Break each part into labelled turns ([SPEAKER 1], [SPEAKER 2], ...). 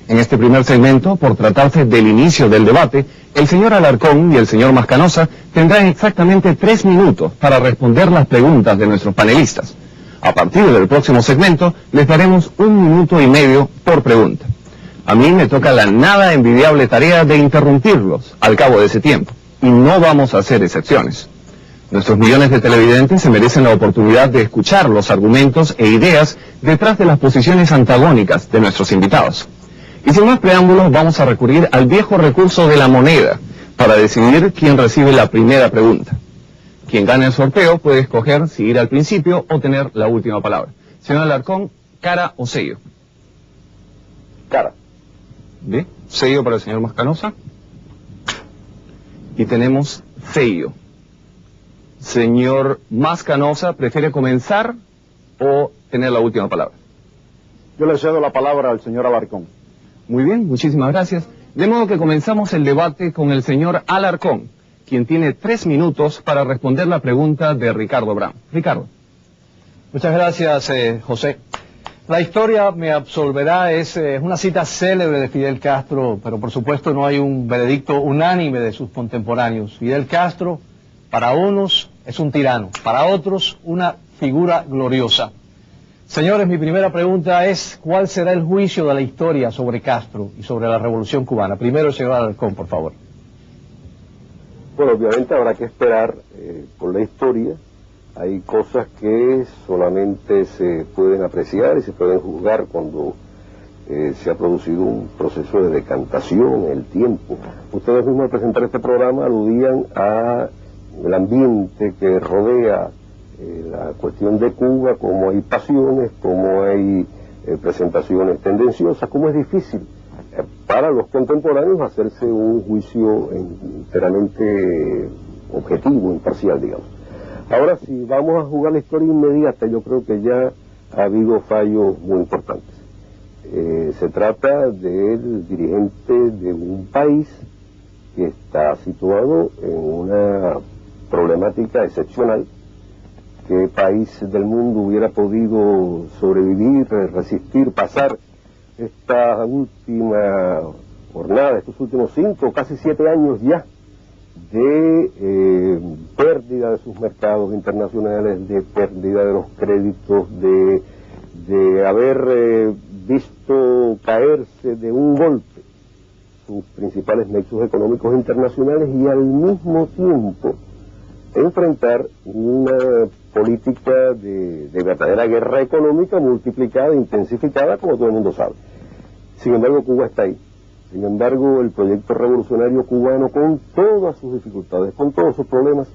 [SPEAKER 1] En este primer segmento, por tratarse del inicio del debate, el señor Alarcón y el señor Mascanosa tendrán exactamente 3 minutos para responder las preguntas de nuestros panelistas. A partir del próximo segmento, les daremos 1 minuto y medio por pregunta. A mí me toca la nada envidiable tarea de interrumpirlos al cabo de ese tiempo, y no vamos a hacer excepciones. Nuestros millones de televidentes se merecen la oportunidad de escuchar los argumentos e ideas detrás de las posiciones antagónicas de nuestros invitados. Y sin más preámbulos, vamos a recurrir al viejo recurso de la moneda para decidir quién recibe la primera pregunta. Quien gane el sorteo puede escoger si ir al principio o tener la última palabra. Señor Alarcón, ¿cara o sello?
[SPEAKER 2] Cara.
[SPEAKER 1] Bien, sello para el señor Mascanosa. Y tenemos sello. Señor Mascanosa, ¿prefiere comenzar o tener la última palabra?
[SPEAKER 2] Yo le cedo la palabra al señor Alarcón.
[SPEAKER 1] Muy bien, muchísimas gracias. De modo que comenzamos el debate con el señor Alarcón, quien tiene 3 minutos para responder la pregunta de Ricardo Brown. Ricardo.
[SPEAKER 3] Muchas gracias, José. La historia me absolverá, es una cita célebre de Fidel Castro, pero por supuesto no hay un veredicto unánime de sus contemporáneos. Fidel Castro, para unos, es un tirano, para otros, una figura gloriosa. Señores, mi primera pregunta es, ¿cuál será el juicio de la historia sobre Castro y sobre la Revolución Cubana? Primero el señor Alarcón, por favor.
[SPEAKER 2] Bueno, obviamente habrá que esperar por la historia. Hay cosas que solamente se pueden apreciar y se pueden juzgar cuando se ha producido un proceso de decantación en el tiempo. Ustedes mismos al presentar este programa aludían a el ambiente que rodea la cuestión de Cuba, cómo hay pasiones, cómo hay presentaciones tendenciosas, cómo es difícil para los contemporáneos hacerse un juicio enteramente objetivo, imparcial, digamos. Ahora, si vamos a jugar la historia inmediata, yo creo que ya ha habido fallos muy importantes. Se trata del dirigente de un país que está situado en una problemática excepcional. ¿Qué país del mundo hubiera podido sobrevivir, resistir, pasar esta última jornada, estos últimos 5, casi 7 años ya de pérdida de sus mercados internacionales, de pérdida de los créditos, de haber visto caerse de un golpe sus principales nexos económicos internacionales y al mismo tiempo enfrentar una política de verdadera guerra económica multiplicada, intensificada, como todo el mundo sabe. Sin embargo, Cuba está ahí. Sin embargo, el proyecto revolucionario cubano, con todas sus dificultades, con todos sus problemas,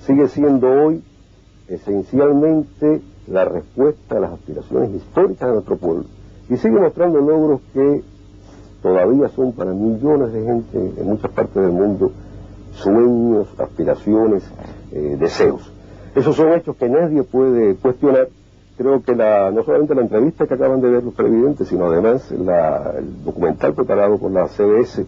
[SPEAKER 2] sigue siendo hoy esencialmente la respuesta a las aspiraciones históricas de nuestro pueblo. Y sigue mostrando logros que todavía son para millones de gente en muchas partes del mundo sueños, aspiraciones, deseos. Esos son hechos que nadie puede cuestionar. Creo que no solamente la entrevista que acaban de ver los televidentes, sino además el documental preparado por la CBS,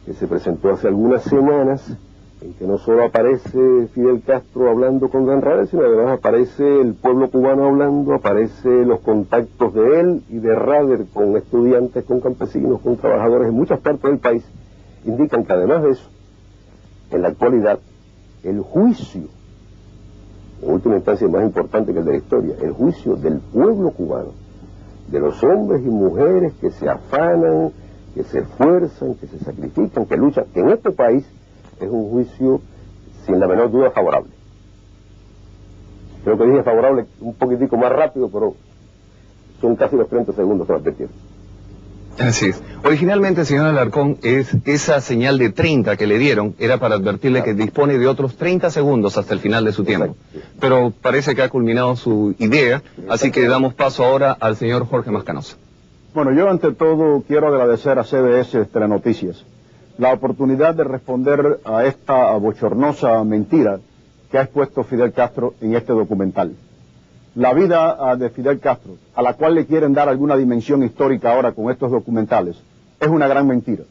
[SPEAKER 2] que se presentó hace algunas semanas, en que no solo aparece Fidel Castro hablando con Dan Rader, sino además aparece el pueblo cubano hablando, aparece los contactos de él y de Rader con estudiantes, con campesinos, con trabajadores en muchas partes del país, indican que además de eso, en la actualidad, el juicio, en última instancia más importante que el de la historia, el juicio del pueblo cubano, de los hombres y mujeres que se afanan, que se esfuerzan, que se sacrifican, que luchan en este país, es un juicio sin la menor duda favorable. Creo que dije favorable un poquitico más rápido, pero son casi los 30 segundos que me advirtieron.
[SPEAKER 1] Así es. Originalmente, señor Alarcón, esa señal de 30 que le dieron era para advertirle que dispone de otros 30 segundos hasta el final de su tiempo. Pero parece que ha culminado su idea, así que damos paso ahora al señor Jorge Mascanosa.
[SPEAKER 4] Bueno, yo ante todo quiero agradecer a CBS Telenoticias la oportunidad de responder a esta bochornosa mentira que ha expuesto Fidel Castro en este documental. La vida de Fidel Castro, a la cual le quieren dar alguna dimensión histórica ahora con estos documentales, es una gran mentira.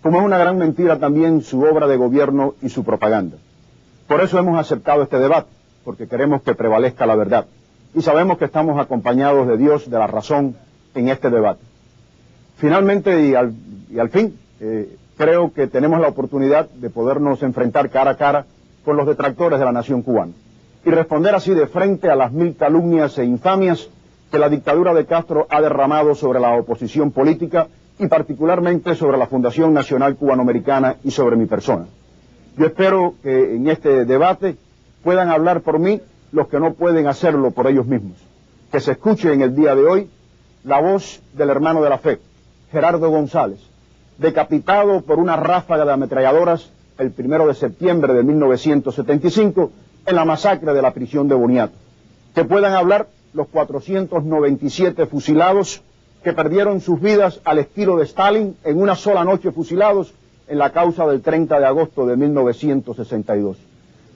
[SPEAKER 4] Como es una gran mentira también su obra de gobierno y su propaganda. Por eso hemos aceptado este debate, porque queremos que prevalezca la verdad. Y sabemos que estamos acompañados de Dios, de la razón, en este debate. Finalmente y al fin, creo que tenemos la oportunidad de podernos enfrentar cara a cara con los detractores de la nación cubana y responder así de frente a las 1000 calumnias e infamias que la dictadura de Castro ha derramado sobre la oposición política y particularmente sobre la Fundación Nacional Cubanoamericana y sobre mi persona. Yo espero que en este debate puedan hablar por mí los que no pueden hacerlo por ellos mismos. Que se escuche en el día de hoy la voz del hermano de la fe, Gerardo González, decapitado por una ráfaga de ametralladoras el 1 de septiembre de 1975 en la masacre de la prisión de Boniato. Que puedan hablar los 497 fusilados que perdieron sus vidas al estilo de Stalin en una sola noche fusilados en la causa del 30 de agosto de 1962.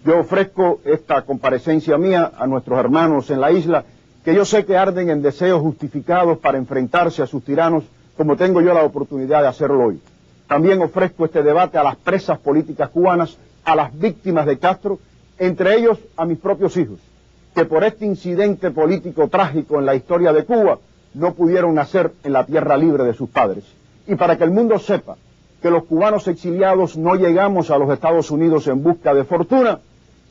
[SPEAKER 4] Yo ofrezco esta comparecencia mía a nuestros hermanos en la isla, que yo sé que arden en deseos justificados para enfrentarse a sus tiranos, como tengo yo la oportunidad de hacerlo hoy. También ofrezco este debate a las presas políticas cubanas, a las víctimas de Castro, entre ellos a mis propios hijos, que por este incidente político trágico en la historia de Cuba no pudieron nacer en la tierra libre de sus padres. Y para que el mundo sepa que los cubanos exiliados no llegamos a los Estados Unidos en busca de fortuna,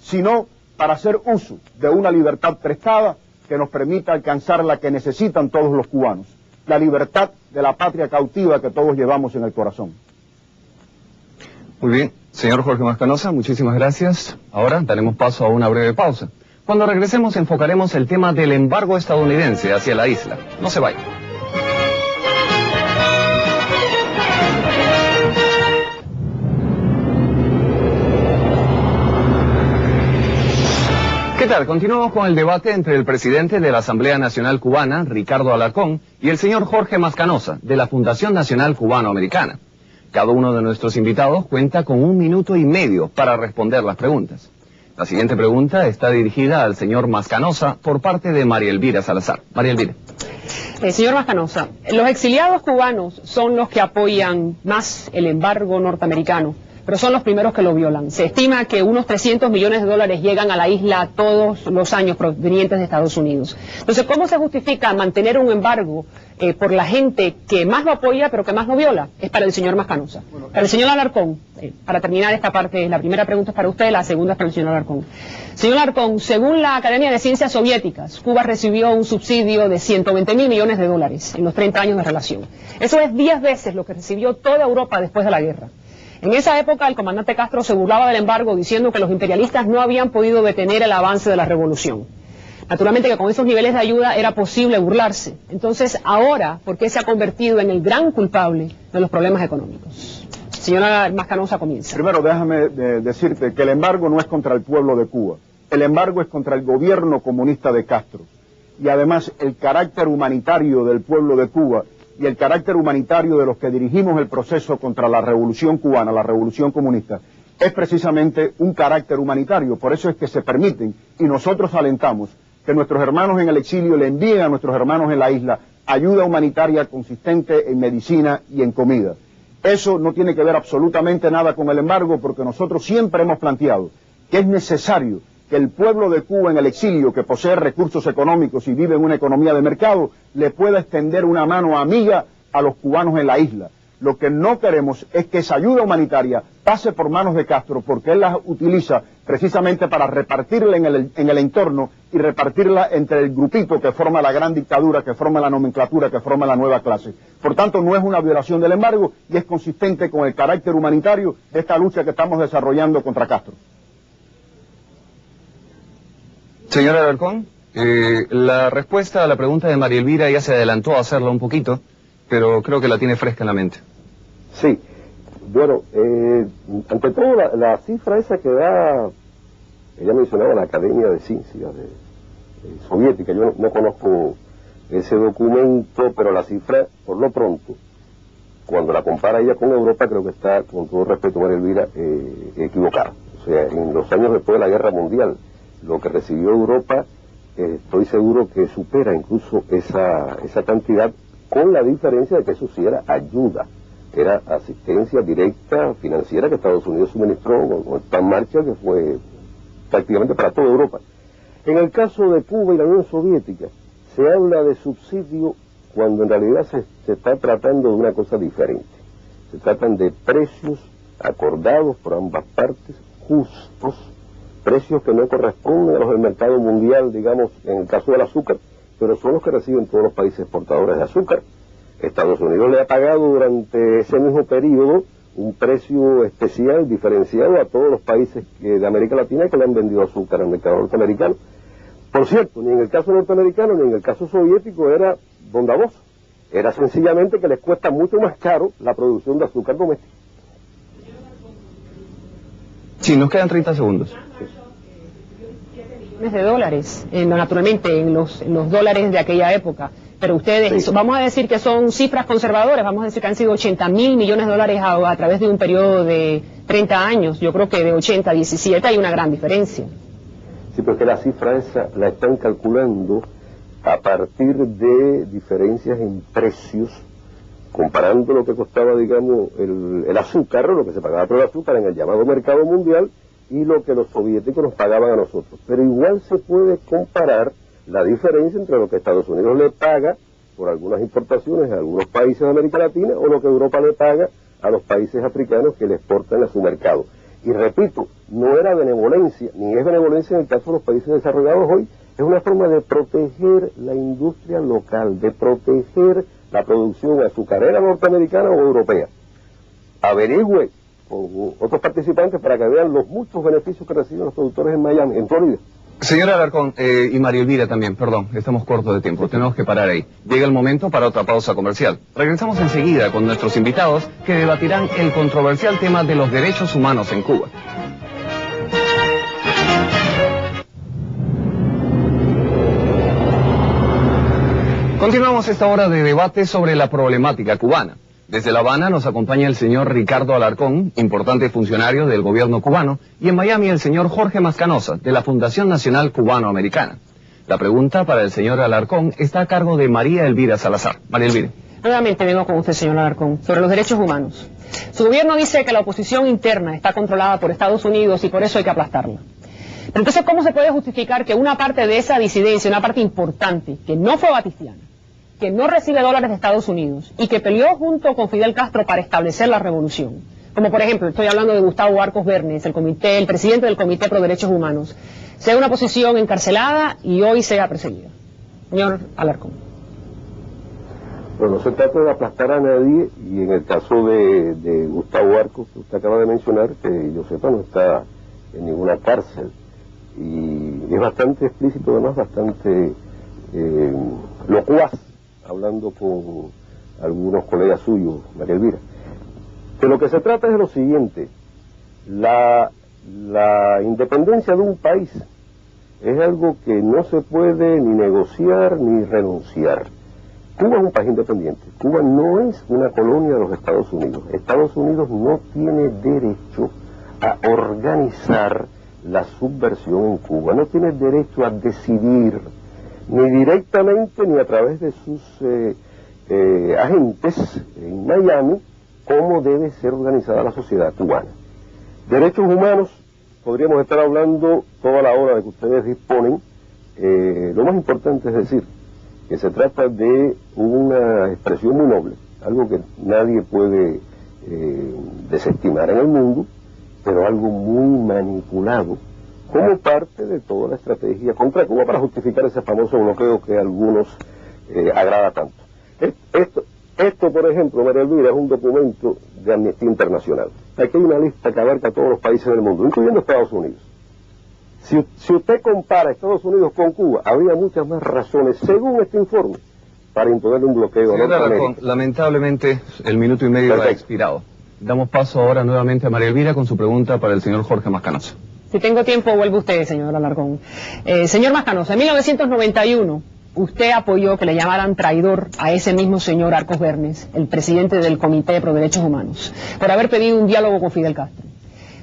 [SPEAKER 4] sino para hacer uso de una libertad prestada que nos permita alcanzar la que necesitan todos los cubanos, la libertad de la patria cautiva que todos llevamos en el corazón.
[SPEAKER 1] Muy bien, señor Jorge Mascanosa, muchísimas gracias. Ahora daremos paso a una breve pausa. Cuando regresemos enfocaremos el tema del embargo estadounidense hacia la isla. No se vayan. ¿Qué tal? Continuamos con el debate entre el presidente de la Asamblea Nacional Cubana, Ricardo Alarcón, y el señor Jorge Mascanosa, de la Fundación Nacional Cubanoamericana. Cada uno de nuestros invitados cuenta con 1 minuto y medio para responder las preguntas. La siguiente pregunta está dirigida al señor Mascanosa por parte de María Elvira Salazar. María Elvira.
[SPEAKER 5] Señor Mascanosa, los exiliados cubanos son los que apoyan más el embargo norteamericano, pero son los primeros que lo violan. Se estima que unos 300 millones de dólares llegan a la isla todos los años provenientes de Estados Unidos. Entonces, ¿cómo se justifica mantener un embargo por la gente que más lo apoya pero que más lo viola? Es para el señor Mascanosa. Para el señor Alarcón, para terminar esta parte, la primera pregunta es para usted, la segunda es para el señor Alarcón. Señor Alarcón, según la Academia de Ciencias Soviéticas, Cuba recibió un subsidio de 120.000 millones de dólares en los 30 años de relación. Eso es 10 veces lo que recibió toda Europa después de la guerra. En esa época el comandante Castro se burlaba del embargo diciendo que los imperialistas no habían podido detener el avance de la revolución. Naturalmente que con esos niveles de ayuda era posible burlarse. Entonces ahora, ¿por qué se ha convertido en el gran culpable de los problemas económicos? Señora Mascanosa, comienza.
[SPEAKER 4] Primero déjame decirte que el embargo no es contra el pueblo de Cuba. El embargo es contra el gobierno comunista de Castro. Y además el carácter humanitario del pueblo de Cuba y el carácter humanitario de los que dirigimos el proceso contra la revolución cubana, la revolución comunista, es precisamente un carácter humanitario. Por eso es que se permiten, y nosotros alentamos, que nuestros hermanos en el exilio le envíen a nuestros hermanos en la isla ayuda humanitaria consistente en medicina y en comida. Eso no tiene que ver absolutamente nada con el embargo, porque nosotros siempre hemos planteado que es necesario que el pueblo de Cuba en el exilio, que posee recursos económicos y vive en una economía de mercado, le pueda extender una mano amiga a los cubanos en la isla. Lo que no queremos es que esa ayuda humanitaria pase por manos de Castro, porque él la utiliza precisamente para repartirla en el entorno y repartirla entre el grupito que forma la gran dictadura, que forma la nomenclatura, que forma la nueva clase. Por tanto, no es una violación del embargo y es consistente con el carácter humanitario de esta lucha que estamos desarrollando contra Castro.
[SPEAKER 1] Señor Alarcón, la respuesta a la pregunta de María Elvira ya se adelantó a hacerla un poquito, pero creo que la tiene fresca en la mente.
[SPEAKER 2] Sí, bueno, ante todo la cifra esa que da, ella mencionaba la Academia de Ciencias soviética, yo no conozco ese documento, pero la cifra, por lo pronto, cuando la compara ella con Europa, creo que está, con todo respeto, María Elvira, equivocada. O sea, en los años después de la Guerra Mundial, lo que recibió Europa, estoy seguro que supera incluso esa cantidad, con la diferencia de que eso sí era ayuda, era asistencia directa financiera que Estados Unidos suministró con esta marcha que fue prácticamente para toda Europa. En el caso de Cuba y la Unión Soviética, se habla de subsidio cuando en realidad se está tratando de una cosa diferente. Se tratan de precios acordados por ambas partes, justos, precios que no corresponden a los del mercado mundial, digamos, en el caso del azúcar, pero son los que reciben todos los países exportadores de azúcar. Estados Unidos le ha pagado durante ese mismo periodo un precio especial, diferenciado a todos los países de América Latina que le han vendido azúcar al mercado norteamericano. Por cierto, ni en el caso norteamericano ni en el caso soviético era bondadoso. Era sencillamente que les cuesta mucho más caro la producción de azúcar doméstica.
[SPEAKER 1] Sí, nos quedan 30 segundos.
[SPEAKER 5] Millones de dólares, naturalmente en los dólares de aquella época, pero ustedes, sí, vamos a decir que son cifras conservadoras, vamos a decir que han sido 80.000 millones de dólares a través de un periodo de 30 años, yo creo que de 80 a 17 hay una gran diferencia.
[SPEAKER 2] Sí, pero es que la cifra esa la están calculando a partir de diferencias en precios, comparando lo que costaba, digamos, el azúcar, lo que se pagaba por el azúcar en el llamado mercado mundial, y lo que los soviéticos nos pagaban a nosotros. Pero igual se puede comparar la diferencia entre lo que Estados Unidos le paga por algunas importaciones a algunos países de América Latina o lo que Europa le paga a los países africanos que le exportan a su mercado. Y repito, no era benevolencia, ni es benevolencia en el caso de los países desarrollados hoy, es una forma de proteger la industria local, de proteger la producción azucarera norteamericana o europea. Averigüe con otros participantes para que vean los muchos beneficios que reciben los productores en Miami, en Florida.
[SPEAKER 1] Señora Alarcón, y María Elvira también, perdón, estamos cortos de tiempo, tenemos que parar ahí. Llega el momento para otra pausa comercial. Regresamos enseguida con nuestros invitados que debatirán el controversial tema de los derechos humanos en Cuba. Continuamos esta hora de debate sobre la problemática cubana. Desde La Habana nos acompaña el señor Ricardo Alarcón, importante funcionario del gobierno cubano, y en Miami el señor Jorge Mascanosa, de la Fundación Nacional Cubano-Americana. La pregunta para el señor Alarcón está a cargo de María Elvira Salazar. María Elvira.
[SPEAKER 5] Nuevamente vengo con usted, señor Alarcón, sobre los derechos humanos. Su gobierno dice que la oposición interna está controlada por Estados Unidos y por eso hay que aplastarla. Pero entonces, ¿cómo se puede justificar que una parte de esa disidencia, una parte importante, que no fue batistiana, que no recibe dólares de Estados Unidos y que peleó junto con Fidel Castro para establecer la revolución, como por ejemplo, estoy hablando de Gustavo Arcos Bernes, el presidente del Comité Pro Derechos Humanos, sea una posición encarcelada y hoy sea perseguida? Señor Alarcón.
[SPEAKER 2] Bueno, no se trata de aplastar a nadie, y en el caso de Gustavo Arcos, que usted acaba de mencionar, que yo sepa no está en ninguna cárcel, y es bastante explícito, además bastante locuaz, hablando con algunos colegas suyos, María Elvira. De lo que se trata es de lo siguiente: la independencia de un país es algo que no se puede ni negociar ni renunciar. Cuba es un país independiente. Cuba no es una colonia de los Estados Unidos. Estados Unidos no tiene derecho a organizar la subversión en Cuba, no tiene derecho a decidir ni directamente ni a través de sus agentes en Miami cómo debe ser organizada la sociedad cubana. Derechos humanos, podríamos estar hablando toda la hora de que ustedes disponen. Lo más importante es decir que se trata de una expresión muy noble, algo que nadie puede desestimar en el mundo, pero algo muy manipulado como parte de toda la estrategia contra Cuba para justificar ese famoso bloqueo que a algunos agrada tanto. Esto, por ejemplo, María Elvira, es un documento de Amnistía Internacional. Aquí hay una lista que abarca a todos los países del mundo, incluyendo Estados Unidos. Si usted compara Estados Unidos con Cuba, habría muchas más razones, según este informe, para imponerle un bloqueo.
[SPEAKER 1] Lamentablemente, el minuto y medio ha expirado. Damos paso ahora nuevamente a María Elvira con su pregunta para el señor Jorge Mascanosa.
[SPEAKER 5] Si tengo tiempo, vuelve usted, señor Alarcón. Señor Mascanosa, en 1991, usted apoyó que le llamaran traidor a ese mismo señor Arcos Bernes, el presidente del Comité Pro Derechos Humanos, por haber pedido un diálogo con Fidel Castro.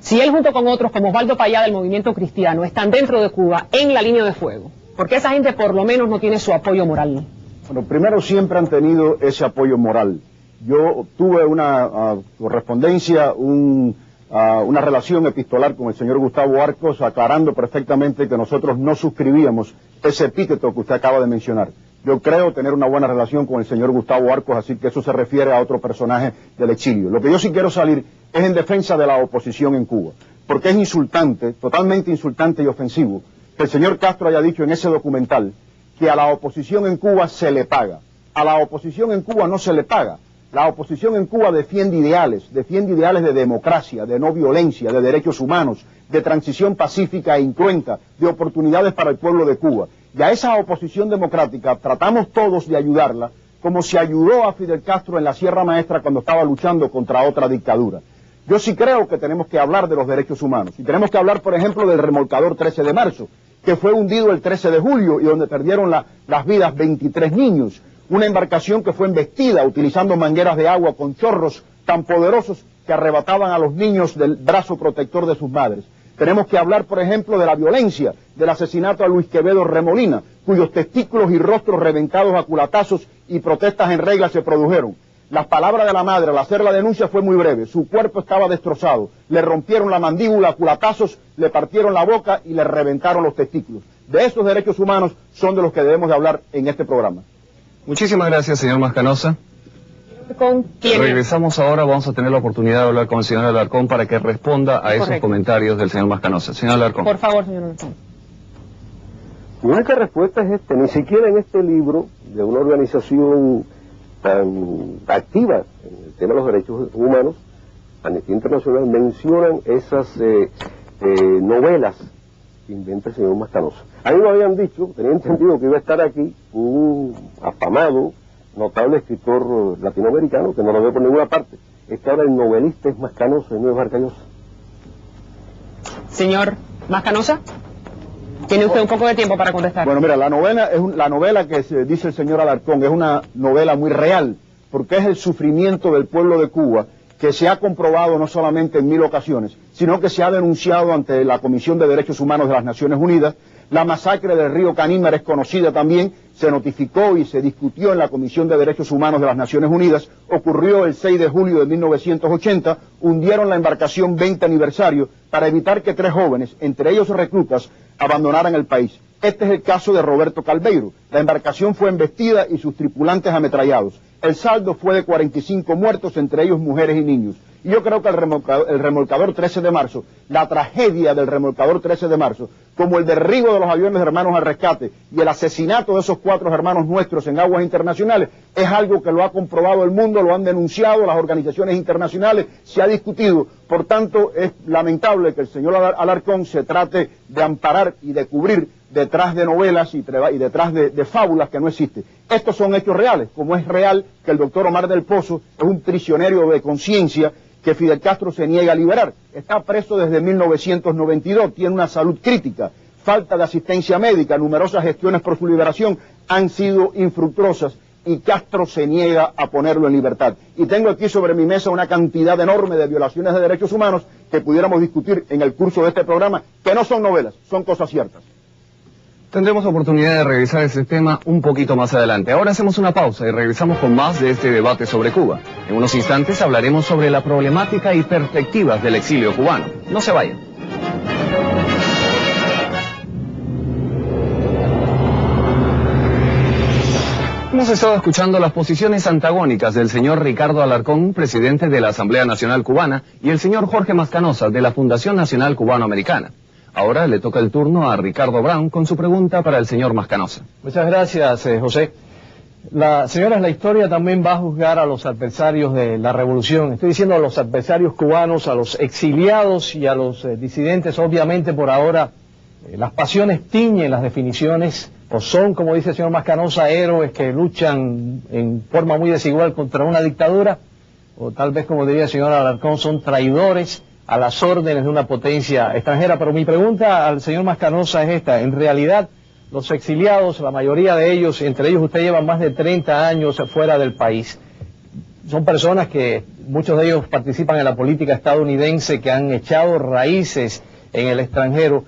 [SPEAKER 5] Si él junto con otros, como Osvaldo Payá del Movimiento Cristiano, están dentro de Cuba, en la línea de fuego, ¿por qué esa gente por lo menos no tiene su apoyo moral?
[SPEAKER 4] Bueno, primero siempre han tenido ese apoyo moral. Yo tuve una correspondencia, una relación epistolar con el señor Gustavo Arcos, aclarando perfectamente que nosotros no suscribíamos ese epíteto que usted acaba de mencionar. Yo creo tener una buena relación con el señor Gustavo Arcos, así que eso se refiere a otro personaje del exilio. Lo que yo sí quiero salir es en defensa de la oposición en Cuba, porque es insultante, totalmente insultante y ofensivo, que el señor Castro haya dicho en ese documental que a la oposición en Cuba se le paga. A la oposición en Cuba no se le paga. La oposición en Cuba defiende ideales de democracia, de no violencia, de derechos humanos, de transición pacífica e incruenta, de oportunidades para el pueblo de Cuba. Y a esa oposición democrática tratamos todos de ayudarla, como se ayudó a Fidel Castro en la Sierra Maestra cuando estaba luchando contra otra dictadura. Yo sí creo que tenemos que hablar de los derechos humanos, y tenemos que hablar, por ejemplo, del remolcador 13 de marzo, que fue hundido el 13 de julio y donde perdieron las vidas 23 niños. Una embarcación que fue embestida utilizando mangueras de agua con chorros tan poderosos que arrebataban a los niños del brazo protector de sus madres. Tenemos que hablar, por ejemplo, de la violencia, del asesinato a Luis Quevedo Remolina, cuyos testículos y rostros reventados a culatazos y protestas en regla se produjeron. Las palabras de la madre al hacer la denuncia fue muy breve. Su cuerpo estaba destrozado. Le rompieron la mandíbula a culatazos, le partieron la boca y le reventaron los testículos. De esos derechos humanos son de los que debemos de hablar en este programa.
[SPEAKER 1] Muchísimas gracias, señor Mascanosa.
[SPEAKER 5] ¿Con quién?
[SPEAKER 1] Regresamos ahora, vamos a tener la oportunidad de hablar con el señor Alarcón para que responda a esos comentarios del señor Mascanosa. Señor Alarcón.
[SPEAKER 5] Por favor, señor Alarcón.
[SPEAKER 2] Mi única respuesta es ni siquiera en este libro de una organización tan activa en el tema de los derechos humanos, Amnistía Internacional, mencionan esas novelas que inventa el señor Mascanosa. A mí me habían dicho, tenía entendido que iba a estar aquí un afamado, notable escritor latinoamericano que no lo veo por ninguna parte. Es que ahora el novelista es Mascanosa y no es Vargas Llosa.
[SPEAKER 5] Señor Mascanosa, tiene usted un poco de tiempo para contestar.
[SPEAKER 4] Bueno, mira, la novela que dice el señor Alarcón es una novela muy real, porque es el sufrimiento del pueblo de Cuba que se ha comprobado no solamente en 1000 ocasiones, sino que se ha denunciado ante la Comisión de Derechos Humanos de las Naciones Unidas. La masacre del río Canímar es conocida también, se notificó y se discutió en la Comisión de Derechos Humanos de las Naciones Unidas, ocurrió el 6 de julio de 1980, hundieron la embarcación 20 aniversario para evitar que 3 jóvenes, entre ellos reclutas, abandonaran el país. Este es el caso de Roberto Calveiro. La embarcación fue embestida y sus tripulantes ametrallados. El saldo fue de 45 muertos, entre ellos mujeres y niños. Y yo creo que el remolcador 13 de marzo, la tragedia del remolcador 13 de marzo, como el derribo de los aviones de Hermanos al Rescate y el asesinato de esos 4 hermanos nuestros en aguas internacionales, es algo que lo ha comprobado el mundo, lo han denunciado las organizaciones internacionales, se ha discutido. Por tanto, es lamentable que el señor Alarcón se trate de amparar y de cubrir detrás de novelas y detrás de fábulas que no existen. Estos son hechos reales, como es real que el doctor Omar del Pozo es un prisionero de conciencia que Fidel Castro se niega a liberar. Está preso desde 1992, tiene una salud crítica, falta de asistencia médica, numerosas gestiones por su liberación han sido infructuosas y Castro se niega a ponerlo en libertad. Y tengo aquí sobre mi mesa una cantidad enorme de violaciones de derechos humanos que pudiéramos discutir en el curso de este programa, que no son novelas, son cosas ciertas.
[SPEAKER 1] Tendremos oportunidad de revisar ese tema un poquito más adelante. Ahora hacemos una pausa y regresamos con más de este debate sobre Cuba. En unos instantes hablaremos sobre la problemática y perspectivas del exilio cubano. No se vayan. Hemos estado escuchando las posiciones antagónicas del señor Ricardo Alarcón, presidente de la Asamblea Nacional Cubana, y el señor Jorge Mascanosa, de la Fundación Nacional Cubano-Americana. Ahora le toca el turno a Ricardo Brown con su pregunta para el señor Mascanosa.
[SPEAKER 3] Muchas gracias, José. Señoras, la historia también va a juzgar a los adversarios de la revolución. Estoy diciendo a los adversarios cubanos, a los exiliados y a los disidentes. Obviamente, por ahora, las pasiones tiñen las definiciones, o son, como dice el señor Mascanosa, héroes que luchan en forma muy desigual contra una dictadura, o tal vez, como diría el señor Alarcón, son traidores a las órdenes de una potencia extranjera. Pero mi pregunta al señor Mascanosa es esta: en realidad, los exiliados, la mayoría de ellos, entre ellos usted lleva más de 30 años fuera del país, son personas que, muchos de ellos participan en la política estadounidense, que han echado raíces en el extranjero,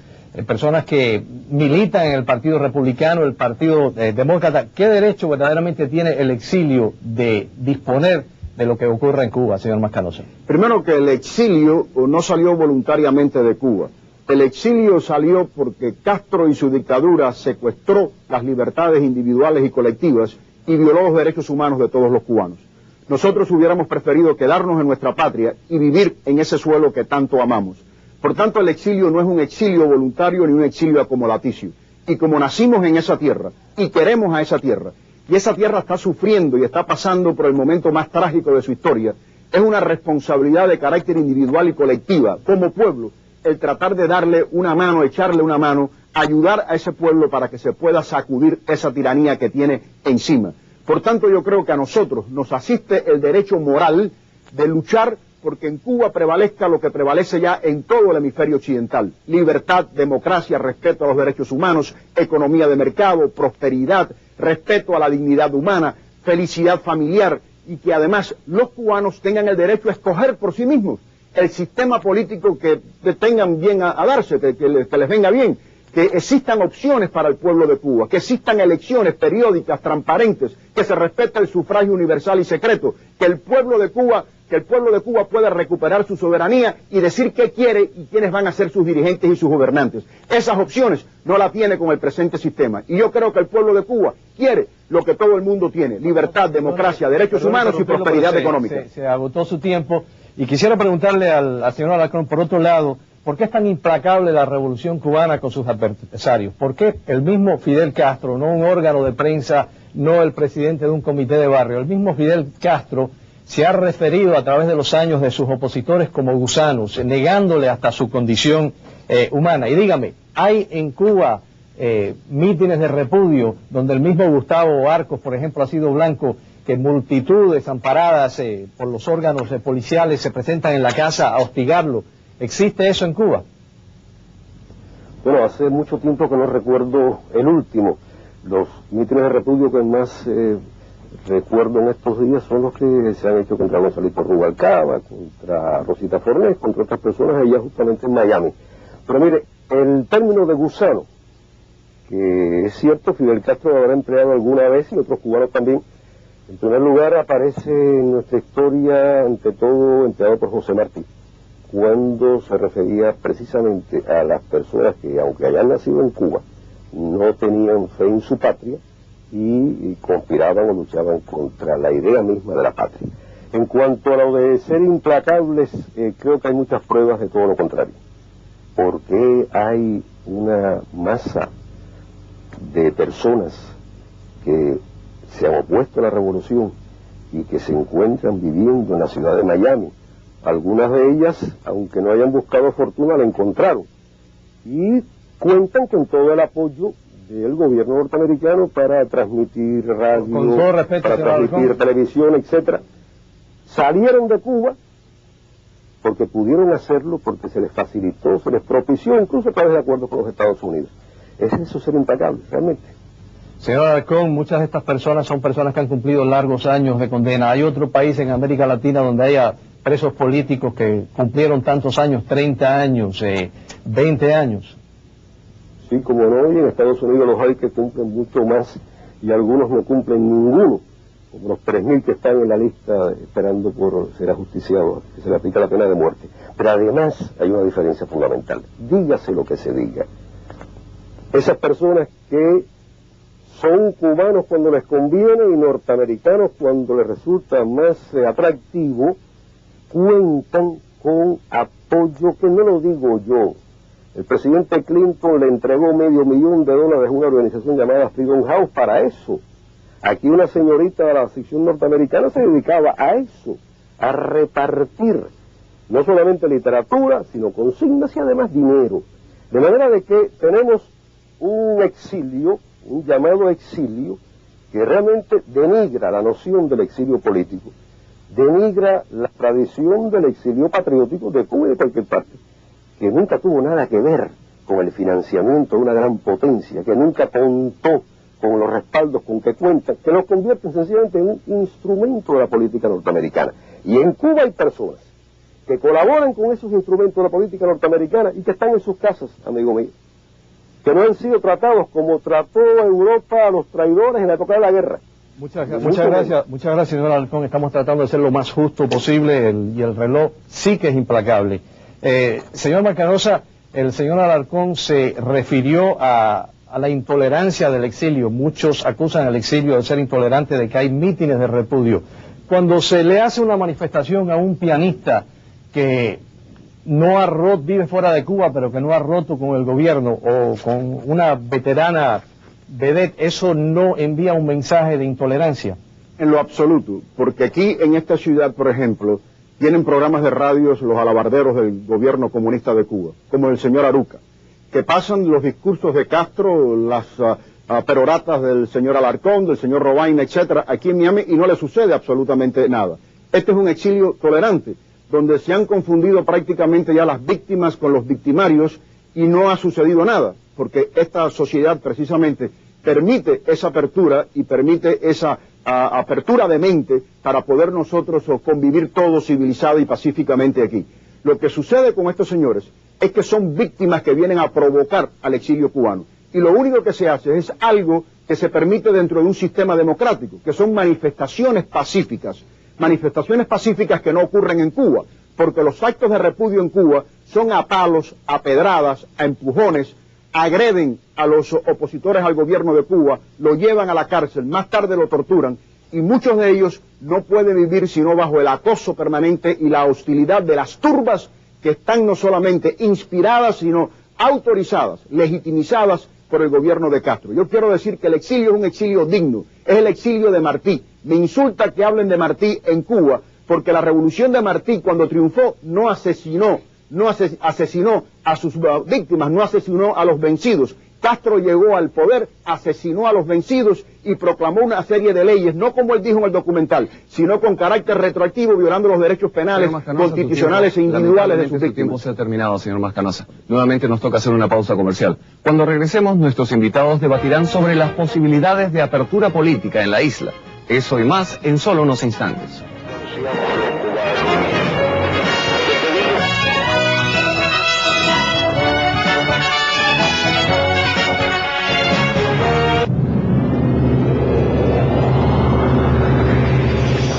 [SPEAKER 3] personas que militan en el Partido Republicano, el Partido Demócrata. ¿Qué derecho verdaderamente tiene el exilio de disponer de lo que ocurre en Cuba, señor Mascanosa?
[SPEAKER 4] Primero, que el exilio no salió voluntariamente de Cuba. El exilio salió porque Castro y su dictadura secuestró las libertades individuales y colectivas y violó los derechos humanos de todos los cubanos. Nosotros hubiéramos preferido quedarnos en nuestra patria y vivir en ese suelo que tanto amamos. Por tanto, el exilio no es un exilio voluntario ni un exilio acomodaticio. Y como nacimos en esa tierra y queremos a esa tierra, y esa tierra está sufriendo y está pasando por el momento más trágico de su historia, es una responsabilidad de carácter individual y colectiva, como pueblo, el tratar de darle una mano, echarle una mano, ayudar a ese pueblo para que se pueda sacudir esa tiranía que tiene encima. Por tanto, yo creo que a nosotros nos asiste el derecho moral de luchar porque en Cuba prevalezca lo que prevalece ya en todo el hemisferio occidental: libertad, democracia, respeto a los derechos humanos, economía de mercado, prosperidad, respeto a la dignidad humana, felicidad familiar, y que además los cubanos tengan el derecho a escoger por sí mismos el sistema político que tengan bien a darse, que les venga bien, que existan opciones para el pueblo de Cuba, que existan elecciones periódicas, transparentes, que se respete el sufragio universal y secreto, que el pueblo de Cuba pueda recuperar su soberanía y decir qué quiere y quiénes van a ser sus dirigentes y sus gobernantes. Esas opciones no las tiene con el presente sistema. Y yo creo que el pueblo de Cuba quiere lo que todo el mundo tiene: libertad, democracia, derechos humanos y prosperidad económica.
[SPEAKER 3] Se agotó su tiempo y quisiera preguntarle al señor Alarcón, por otro lado, ¿por qué es tan implacable la revolución cubana con sus adversarios? ¿Por qué el mismo Fidel Castro, no un órgano de prensa, no el presidente de un comité de barrio, el mismo Fidel Castro se ha referido a través de los años de sus opositores como gusanos, negándole hasta su condición humana? Y dígame, ¿hay en Cuba mítines de repudio donde el mismo Gustavo Arcos, por ejemplo, ha sido blanco, que multitudes amparadas por los órganos policiales se presentan en la casa a hostigarlo? ¿Existe eso en Cuba?
[SPEAKER 2] Bueno, hace mucho tiempo que no recuerdo el último. Los mítines de repudio que más recuerdo en estos días son los que se han hecho contra Gonzalito Rubalcaba, contra Rosita Fornés, contra otras personas allá justamente en Miami. Pero mire, el término de gusano, que es cierto, Fidel Castro lo habrá empleado alguna vez y otros cubanos también. En primer lugar, aparece en nuestra historia, ante todo, empleado por José Martí, cuando se refería precisamente a las personas que, aunque hayan nacido en Cuba, no tenían fe en su patria y conspiraban o luchaban contra la idea misma de la patria. En cuanto a lo de ser implacables, creo que hay muchas pruebas de todo lo contrario, porque hay una masa de personas que se han opuesto a la revolución y que se encuentran viviendo en la ciudad de Miami. Algunas de ellas, aunque no hayan buscado fortuna, la encontraron y cuentan con todo el apoyo del gobierno norteamericano para transmitir radio,
[SPEAKER 3] con todo respeto,
[SPEAKER 2] para transmitir televisión, etcétera. Salieron de Cuba porque pudieron hacerlo, porque se les facilitó, se les propició, incluso a través de acuerdos con los Estados Unidos. ¿Es eso ser implacable, realmente?
[SPEAKER 3] Señor Alarcón, muchas de estas personas son personas que han cumplido largos años de condena. ¿Hay otro país en América Latina donde haya presos políticos que cumplieron tantos años, 30 años, 20 años?
[SPEAKER 2] Sí, como no, y en Estados Unidos los hay que cumplen mucho más y algunos no cumplen ninguno, como los 3.000 que están en la lista esperando por ser ajusticiados, que se le aplica la pena de muerte. Pero además hay una diferencia fundamental, dígase lo que se diga. Esas personas que son cubanos cuando les conviene y norteamericanos cuando les resulta más atractivo, cuentan con apoyo que no lo digo yo. El presidente Clinton le entregó $500,000 a una organización llamada Freedom House para eso. Aquí una señorita de la sección norteamericana se dedicaba a eso, a repartir no solamente literatura, sino consignas y además dinero. De manera de que tenemos un exilio, un llamado exilio, que realmente denigra la noción del exilio político, denigra la tradición del exilio patriótico de Cuba y de cualquier parte, que nunca tuvo nada que ver con el financiamiento de una gran potencia, que nunca contó con los respaldos con que cuenta, que lo convierten sencillamente en un instrumento de la política norteamericana. Y en Cuba hay personas que colaboran con esos instrumentos de la política norteamericana y que están en sus casas, amigo mío, que no han sido tratados como trató Europa a los traidores en la época de la guerra.
[SPEAKER 3] Muchas gracias, señor Alarcón. Estamos tratando de ser lo más justo posible y el reloj sí que es implacable. Señor Macanosa, El señor Alarcón se refirió a la intolerancia del exilio. Muchos acusan al exilio de ser intolerante, de que hay mítines de repudio. Cuando se le hace una manifestación a un pianista que no ha roto, vive fuera de Cuba, pero que no ha roto con el gobierno, o con una veterana vedette, ¿eso no envía un mensaje de intolerancia?
[SPEAKER 4] En lo absoluto, porque aquí en esta ciudad, por ejemplo, tienen programas de radios los alabarderos del gobierno comunista de Cuba, como el señor Aruca, que pasan los discursos de Castro, las peroratas del señor Alarcón, del señor Robaina, etcétera, aquí en Miami, y no le sucede absolutamente nada. Este es un exilio tolerante, donde se han confundido prácticamente ya las víctimas con los victimarios y no ha sucedido nada, porque esta sociedad precisamente permite esa apertura y permite esa apertura de mente para poder nosotros convivir todos civilizado y pacíficamente aquí. Lo que sucede con estos señores es que son víctimas que vienen a provocar al exilio cubano, y lo único que se hace es algo que se permite dentro de un sistema democrático, que son manifestaciones pacíficas que no ocurren en Cuba, porque los actos de repudio en Cuba son a palos, a pedradas, a empujones, agreden a los opositores al gobierno de Cuba, lo llevan a la cárcel, más tarde lo torturan, y muchos de ellos no pueden vivir sino bajo el acoso permanente y la hostilidad de las turbas que están no solamente inspiradas, sino autorizadas, legitimizadas por el gobierno de Castro. Yo quiero decir que el exilio es un exilio digno, es el exilio de Martí. Me insulta que hablen de Martí en Cuba, porque la revolución de Martí, cuando triunfó, no asesinó a sus víctimas, no asesinó a los vencidos. Castro llegó al poder, asesinó a los vencidos y proclamó una serie de leyes, no como él dijo en el documental, sino con carácter retroactivo, violando los derechos penales, constitucionales e individuales de sus víctimas.
[SPEAKER 1] El tiempo se ha terminado, señor Mascanosa. Nuevamente nos toca hacer una pausa comercial. Cuando regresemos, nuestros invitados debatirán sobre las posibilidades de apertura política en la isla. Eso y más en solo unos instantes.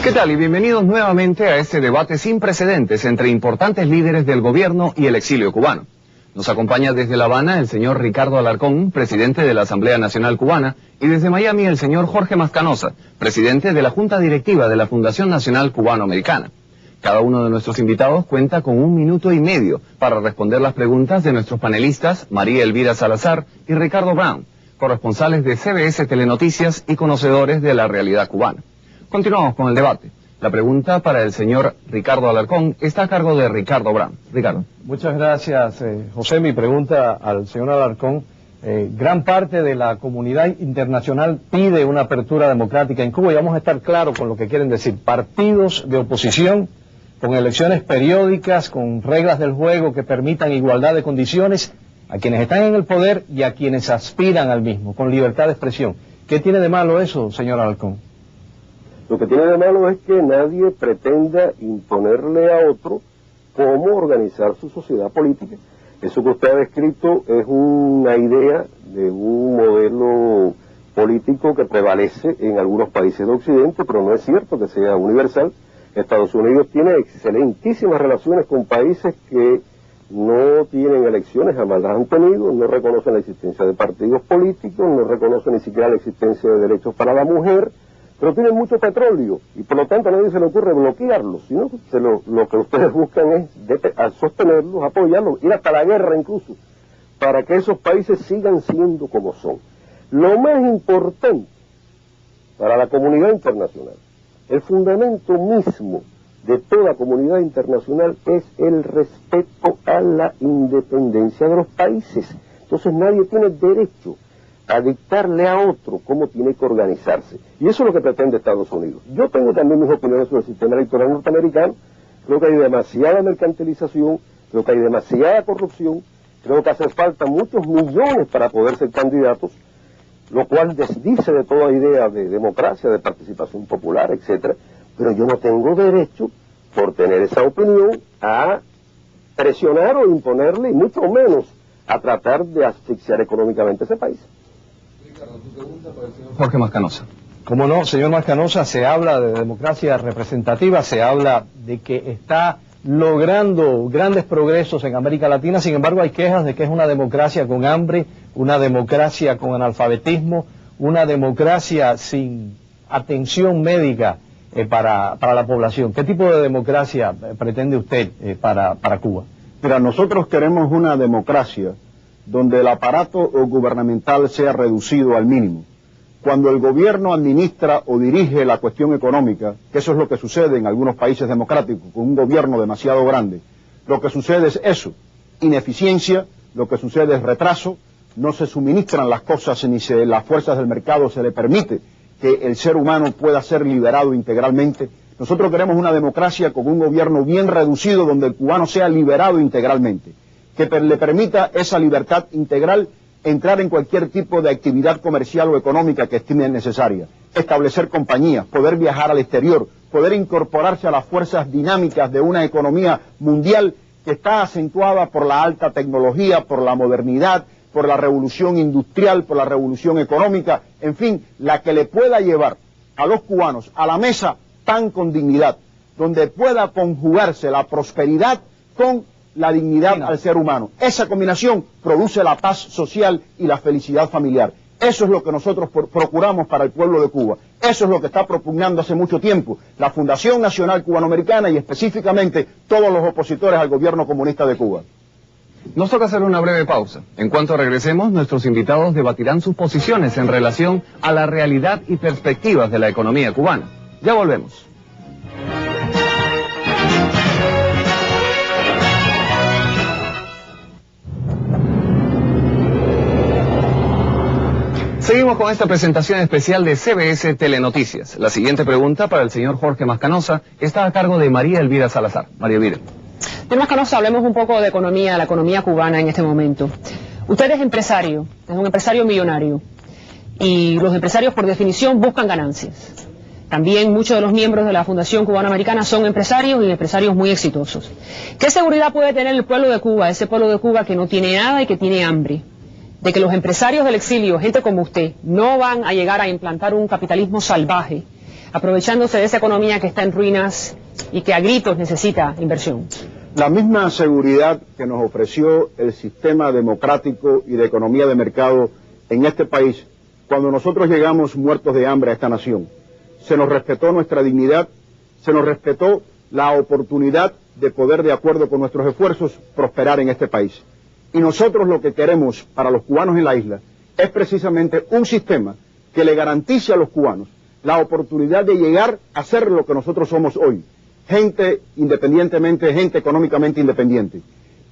[SPEAKER 1] ¿Qué tal? Y bienvenidos nuevamente a este debate sin precedentes entre importantes líderes del gobierno y el exilio cubano. Nos acompaña desde La Habana el señor Ricardo Alarcón, presidente de la Asamblea Nacional Cubana, y desde Miami el señor Jorge Mascanosa, presidente de la Junta Directiva de la Fundación Nacional Cubano-Americana. Cada uno de nuestros invitados cuenta con 1 minuto y medio para responder las preguntas de nuestros panelistas María Elvira Salazar y Ricardo Brown, corresponsales de CBS Telenoticias y conocedores de la realidad cubana. Continuamos con el debate. La pregunta para el señor Ricardo Alarcón está a cargo de Ricardo Brown. Ricardo.
[SPEAKER 3] Muchas gracias, José. Mi pregunta al señor Alarcón. Gran parte de la comunidad internacional pide una apertura democrática en Cuba, y vamos a estar claros con lo que quieren decir. Partidos de oposición, con elecciones periódicas, con reglas del juego que permitan igualdad de condiciones a quienes están en el poder y a quienes aspiran al mismo, con libertad de expresión. ¿Qué tiene de malo eso, señor Alarcón?
[SPEAKER 2] Lo que tiene de malo es que nadie pretenda imponerle a otro cómo organizar su sociedad política. Eso que usted ha descrito es una idea de un modelo político que prevalece en algunos países de Occidente, pero no es cierto que sea universal. Estados Unidos tiene excelentísimas relaciones con países que no tienen elecciones, jamás las han tenido, no reconocen la existencia de partidos políticos, no reconocen ni siquiera la existencia de derechos para la mujer, pero tienen mucho petróleo y por lo tanto a nadie se le ocurre bloquearlos, sino que lo que ustedes buscan es sostenerlos, apoyarlos, ir hasta la guerra incluso, para que esos países sigan siendo como son. Lo más importante para la comunidad internacional, el fundamento mismo de toda comunidad internacional es el respeto a la independencia de los países. Entonces nadie tiene derecho a dictarle a otro cómo tiene que organizarse. Y eso es lo que pretende Estados Unidos. Yo tengo también mis opiniones sobre el sistema electoral norteamericano. Creo que hay demasiada mercantilización, creo que hay demasiada corrupción, creo que hacen falta muchos millones para poder ser candidatos, lo cual desdice de toda idea de democracia, de participación popular, etcétera. Pero yo no tengo derecho, por tener esa opinión, a presionar o imponerle, y mucho menos a tratar de asfixiar económicamente ese país.
[SPEAKER 1] Jorge Mascanosa.
[SPEAKER 3] Como no, señor Mascanosa, se habla de democracia representativa, se habla de que está logrando grandes progresos en América Latina. Sin embargo, hay quejas de que es una democracia con hambre, una democracia con analfabetismo, una democracia sin atención médica para la población. ¿Qué tipo de democracia pretende usted para Cuba?
[SPEAKER 4] Mira, nosotros queremos una democracia donde el aparato gubernamental sea reducido al mínimo. Cuando el gobierno administra o dirige la cuestión económica, que eso es lo que sucede en algunos países democráticos, con un gobierno demasiado grande, lo que sucede es eso, ineficiencia, lo que sucede es retraso, no se suministran las cosas ni las fuerzas del mercado se le permite que el ser humano pueda ser liberado integralmente. Nosotros queremos una democracia con un gobierno bien reducido donde el cubano sea liberado integralmente, que le permita esa libertad integral entrar en cualquier tipo de actividad comercial o económica que estime necesaria, establecer compañías, poder viajar al exterior, poder incorporarse a las fuerzas dinámicas de una economía mundial que está acentuada por la alta tecnología, por la modernidad, por la revolución industrial, por la revolución económica, en fin, la que le pueda llevar a los cubanos a la mesa pan con dignidad, donde pueda conjugarse la prosperidad con la dignidad al ser humano. Esa combinación produce la paz social y la felicidad familiar. Eso es lo que nosotros procuramos para el pueblo de Cuba. Eso es lo que está propugnando hace mucho tiempo la Fundación Nacional Cubanoamericana y específicamente todos los opositores al gobierno comunista de Cuba.
[SPEAKER 1] Nos toca hacer una breve pausa. En cuanto regresemos, nuestros invitados debatirán sus posiciones en relación a la realidad y perspectivas de la economía cubana. Ya volvemos. Seguimos con esta presentación especial de CBS Telenoticias. La siguiente pregunta para el señor Jorge Mascanosa está a cargo de María Elvira Salazar. María Elvira.
[SPEAKER 5] Señor Mascanosa, hablemos un poco de economía, la economía cubana en este momento. Usted es empresario, es un empresario millonario, y los empresarios por definición buscan ganancias. También muchos de los miembros de la Fundación Cubanoamericana son empresarios y empresarios muy exitosos. ¿Qué seguridad puede tener el pueblo de Cuba, ese pueblo de Cuba que no tiene nada y que tiene hambre, de que los empresarios del exilio, gente como usted, no van a llegar a implantar un capitalismo salvaje, aprovechándose de esa economía que está en ruinas y que a gritos necesita inversión?
[SPEAKER 4] La misma seguridad que nos ofreció el sistema democrático y de economía de mercado en este país, cuando nosotros llegamos muertos de hambre a esta nación. Se nos respetó nuestra dignidad, se nos respetó la oportunidad de poder, de acuerdo con nuestros esfuerzos, prosperar en este país. Y nosotros lo que queremos para los cubanos en la isla es precisamente un sistema que le garantice a los cubanos la oportunidad de llegar a ser lo que nosotros somos hoy. Gente independientemente, gente económicamente independiente.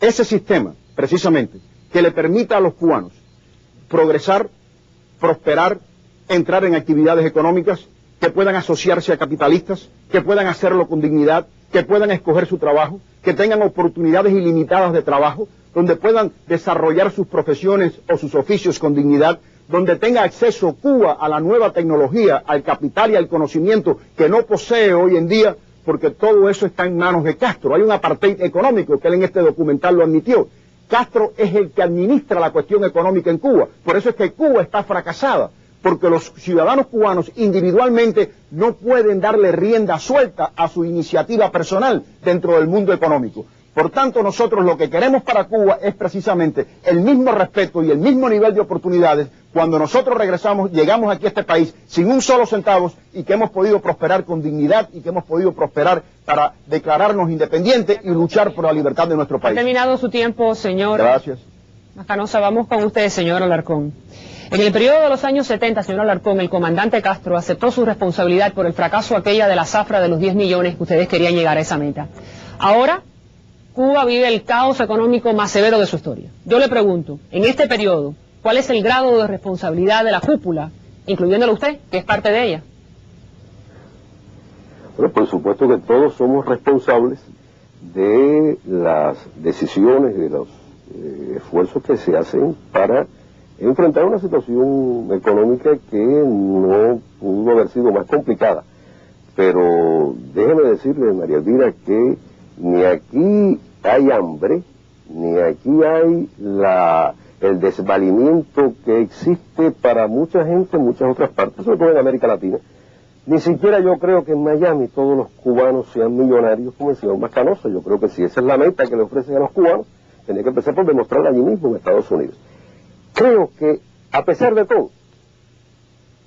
[SPEAKER 4] Ese sistema, precisamente, que le permita a los cubanos progresar, prosperar, entrar en actividades económicas, que puedan asociarse a capitalistas, que puedan hacerlo con dignidad, que puedan escoger su trabajo, que tengan oportunidades ilimitadas de trabajo, donde puedan desarrollar sus profesiones o sus oficios con dignidad, donde tenga acceso Cuba a la nueva tecnología, al capital y al conocimiento que no posee hoy en día, porque todo eso está en manos de Castro. Hay un apartheid económico, que él en este documental lo admitió. Castro es el que administra la cuestión económica en Cuba. Por eso es que Cuba está fracasada, porque los ciudadanos cubanos individualmente no pueden darle rienda suelta a su iniciativa personal dentro del mundo económico. Por tanto, nosotros lo que queremos para Cuba es precisamente el mismo respeto y el mismo nivel de oportunidades cuando nosotros regresamos, llegamos aquí a este país sin un solo centavo y que hemos podido prosperar con dignidad y que hemos podido prosperar para declararnos independientes y luchar por la libertad de nuestro país.
[SPEAKER 5] Ha terminado su tiempo, señor.
[SPEAKER 4] Gracias.
[SPEAKER 5] Mascanosa, vamos con usted, señor Alarcón. En el periodo de los años 70, señor Alarcón, el comandante Castro aceptó su responsabilidad por el fracaso aquella de la zafra de los 10 millones que ustedes querían llegar a esa meta. Ahora, Cuba vive el caos económico más severo de su historia. Yo le pregunto, en este periodo, ¿cuál es el grado de responsabilidad de la cúpula, incluyéndolo usted, que es parte de ella?
[SPEAKER 2] Bueno, por supuesto que todos somos responsables de las decisiones, de los esfuerzos que se hacen para enfrentar una situación económica que no pudo haber sido más complicada. Pero déjeme decirle, María Elvira, que ni aquí hay hambre, ni aquí hay el desvalimiento que existe para mucha gente en muchas otras partes, sobre todo en América Latina, Ni siquiera yo creo que en Miami todos los cubanos sean millonarios como el señor Mascanosa. Yo creo que si esa es la meta que le ofrecen a los cubanos, tenía que empezar por demostrarla allí mismo en Estados Unidos. Creo que, a pesar de todo,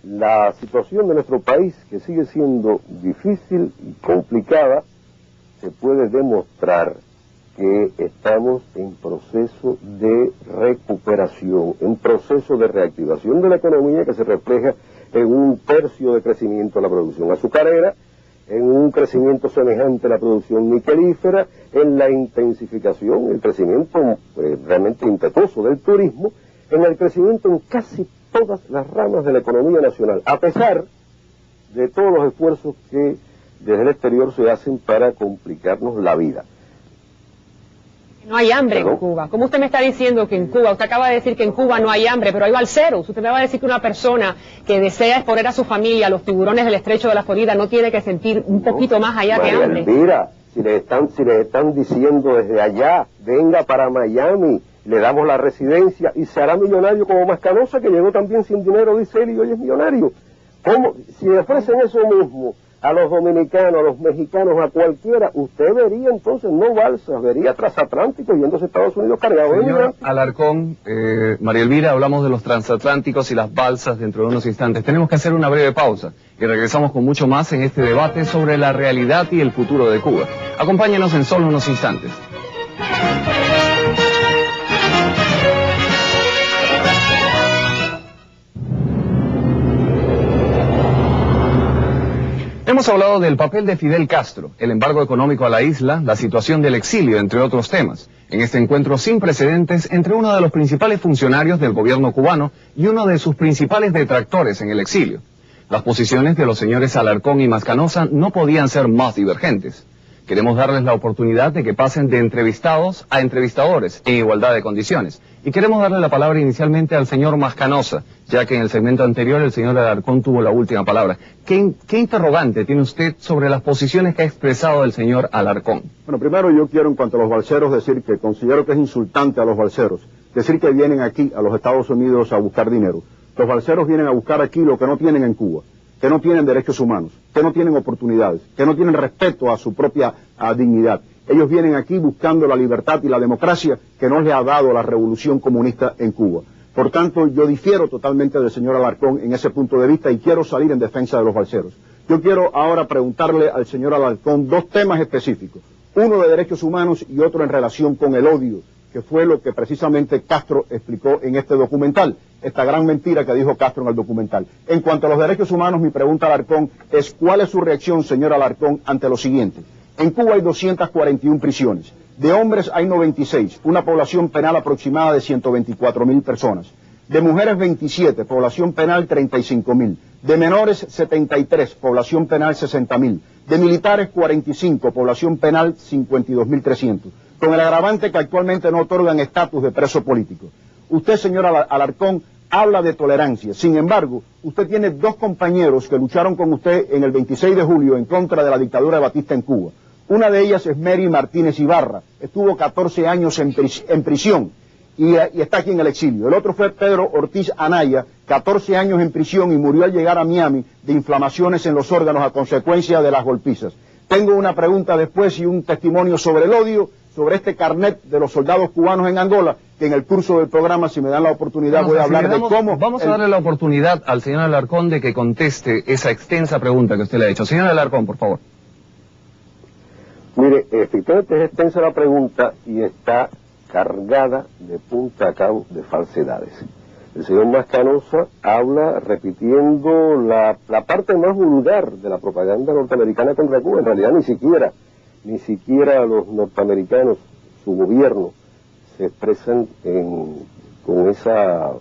[SPEAKER 2] la situación de nuestro país, que sigue siendo difícil y complicada, se puede demostrar que estamos en proceso de recuperación, en proceso de reactivación de la economía que se refleja en un tercio de crecimiento de la producción azucarera, en un crecimiento semejante a la producción niquelífera, en la intensificación, el crecimiento realmente impetuoso del turismo, en el crecimiento en casi todas las ramas de la economía nacional, a pesar de todos los esfuerzos que desde el exterior se hacen para complicarnos la vida.
[SPEAKER 5] No hay hambre en Cuba. ¿Cómo usted me está diciendo que en Cuba, usted acaba de decir que en Cuba no hay hambre, pero hay balseros? Usted me va a decir que una persona que desea exponer a su familia a los tiburones del estrecho de la Florida no tiene que sentir un poquito más allá que hambre.
[SPEAKER 2] Mira, si les están diciendo desde allá, venga para Miami, le damos la residencia y se hará millonario como Mascanosa, que llegó también sin dinero, dice él, y hoy es millonario. ¿Cómo? Si le ofrecen eso mismo a los dominicanos, a los mexicanos, a cualquiera, usted vería entonces no balsas, vería transatlánticos yéndose a Estados Unidos cargados de
[SPEAKER 1] Señor Alarcón, María Elvira, hablamos de los transatlánticos y las balsas dentro de unos instantes. Tenemos que hacer una breve pausa y regresamos con mucho más en este debate sobre la realidad y el futuro de Cuba. Acompáñenos en solo unos instantes. Hemos hablado del papel de Fidel Castro, el embargo económico a la isla, la situación del exilio, entre otros temas, en este encuentro sin precedentes entre uno de los principales funcionarios del gobierno cubano y uno de sus principales detractores en el exilio. Las posiciones de los señores Alarcón y Mascanosa no podían ser más divergentes. Queremos darles la oportunidad de que pasen de entrevistados a entrevistadores en igualdad de condiciones. Y queremos darle la palabra inicialmente al señor Mascanosa, ya que en el segmento anterior el señor Alarcón tuvo la última palabra. ¿Qué interrogante tiene usted sobre las posiciones que ha expresado el señor Alarcón?
[SPEAKER 4] Bueno, primero yo quiero en cuanto a los balseros decir que considero que es insultante a los balseros decir que vienen aquí a los Estados Unidos a buscar dinero. Los balseros vienen a buscar aquí lo que no tienen en Cuba, que no tienen derechos humanos, que no tienen oportunidades, que no tienen respeto a su propia dignidad. Ellos vienen aquí buscando la libertad y la democracia que no les ha dado la revolución comunista en Cuba. Por tanto, yo difiero totalmente del señor Alarcón en ese punto de vista y quiero salir en defensa de los balseros. Yo quiero ahora preguntarle al señor Alarcón dos temas específicos, uno de derechos humanos y otro en relación con el odio, que fue lo que precisamente Castro explicó en este documental, esta gran mentira que dijo Castro en el documental. En cuanto a los derechos humanos, mi pregunta a Alarcón es ¿cuál es su reacción, señor Alarcón, ante lo siguiente? En Cuba hay 241 prisiones, de hombres hay 96, una población penal aproximada de 124.000 personas, de mujeres 27, población penal 35.000, de menores 73, población penal 60.000, de militares 45, población penal 52.300, con el agravante que actualmente no otorgan estatus de preso político. Usted, señor Alarcón, habla de tolerancia. Sin embargo, usted tiene dos compañeros que lucharon con usted en el 26 de julio en contra de la dictadura de Batista en Cuba. Una de ellas es Mary Martínez Ibarra, estuvo 14 años en prisión y está aquí en el exilio. El otro fue Pedro Ortiz Anaya, 14 años en prisión y murió al llegar a Miami de inflamaciones en los órganos a consecuencia de las golpizas. Tengo una pregunta después y un testimonio sobre el odio, sobre este carnet de los soldados cubanos en Angola, que en el curso del programa, si me dan la oportunidad, voy a hablar de cómo...
[SPEAKER 1] Vamos a darle la oportunidad al señor Alarcón de que conteste esa extensa pregunta que usted le ha hecho. Señor Alarcón, por favor.
[SPEAKER 2] Mire, efectivamente es extensa la pregunta y está cargada de punta a cabo de falsedades. El señor Mascanosa habla repitiendo la parte más vulgar de la propaganda norteamericana contra Cuba. En realidad ni siquiera los norteamericanos, su gobierno, se expresan con esa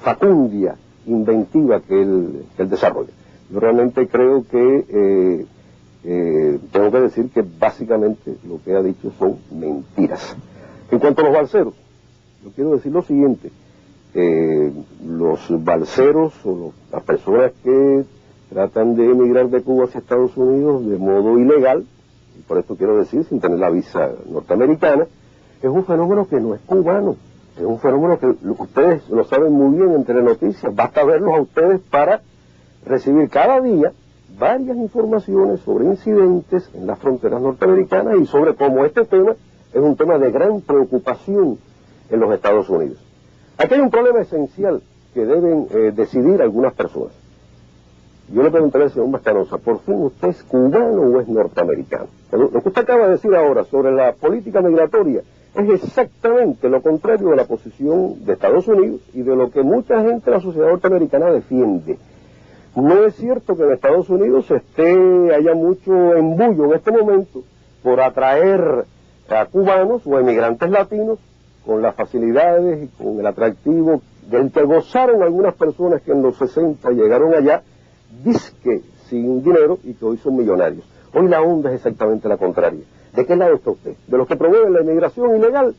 [SPEAKER 2] facundia inventiva que él desarrolla. Yo realmente creo que tengo que decir que básicamente lo que ha dicho son mentiras. En cuanto a los balseros, yo quiero decir lo siguiente. Los balseros o las personas que tratan de emigrar de Cuba hacia Estados Unidos de modo ilegal, y por esto quiero decir sin tener la visa norteamericana, es un fenómeno que no es cubano, es un fenómeno que ustedes lo saben muy bien entre noticias, basta verlos a ustedes para recibir cada día varias informaciones sobre incidentes en las fronteras norteamericanas y sobre cómo este tema es un tema de gran preocupación en los Estados Unidos. Aquí hay un problema esencial que deben decidir algunas personas. Yo le preguntaré al señor Mascanosa, ¿por fin usted es cubano o es norteamericano? Lo que usted acaba de decir ahora sobre la política migratoria es exactamente lo contrario de la posición de Estados Unidos y de lo que mucha gente de la sociedad norteamericana defiende. No es cierto que en Estados Unidos haya mucho embullo en este momento por atraer a cubanos o emigrantes latinos con las facilidades y con el atractivo del que gozaron algunas personas que en los 60 llegaron allá, disque sin dinero y que hoy son millonarios. Hoy la onda es exactamente la contraria. ¿De qué lado está usted? ¿De los que promueven la inmigración ilegal?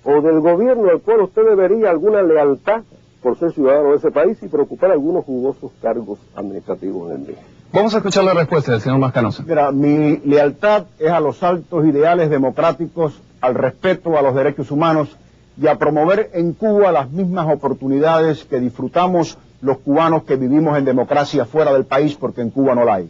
[SPEAKER 2] ¿O del gobierno al cual usted debería alguna lealtad por ser ciudadano de ese país y preocupar algunos jugosos cargos administrativos en el mismo?
[SPEAKER 1] Vamos a escuchar la respuesta del señor Mascanosa.
[SPEAKER 4] Mira, mi lealtad es a los altos ideales democráticos, al respeto a los derechos humanos y a promover en Cuba las mismas oportunidades que disfrutamos los cubanos que vivimos en democracia fuera del país, porque en Cuba no la hay.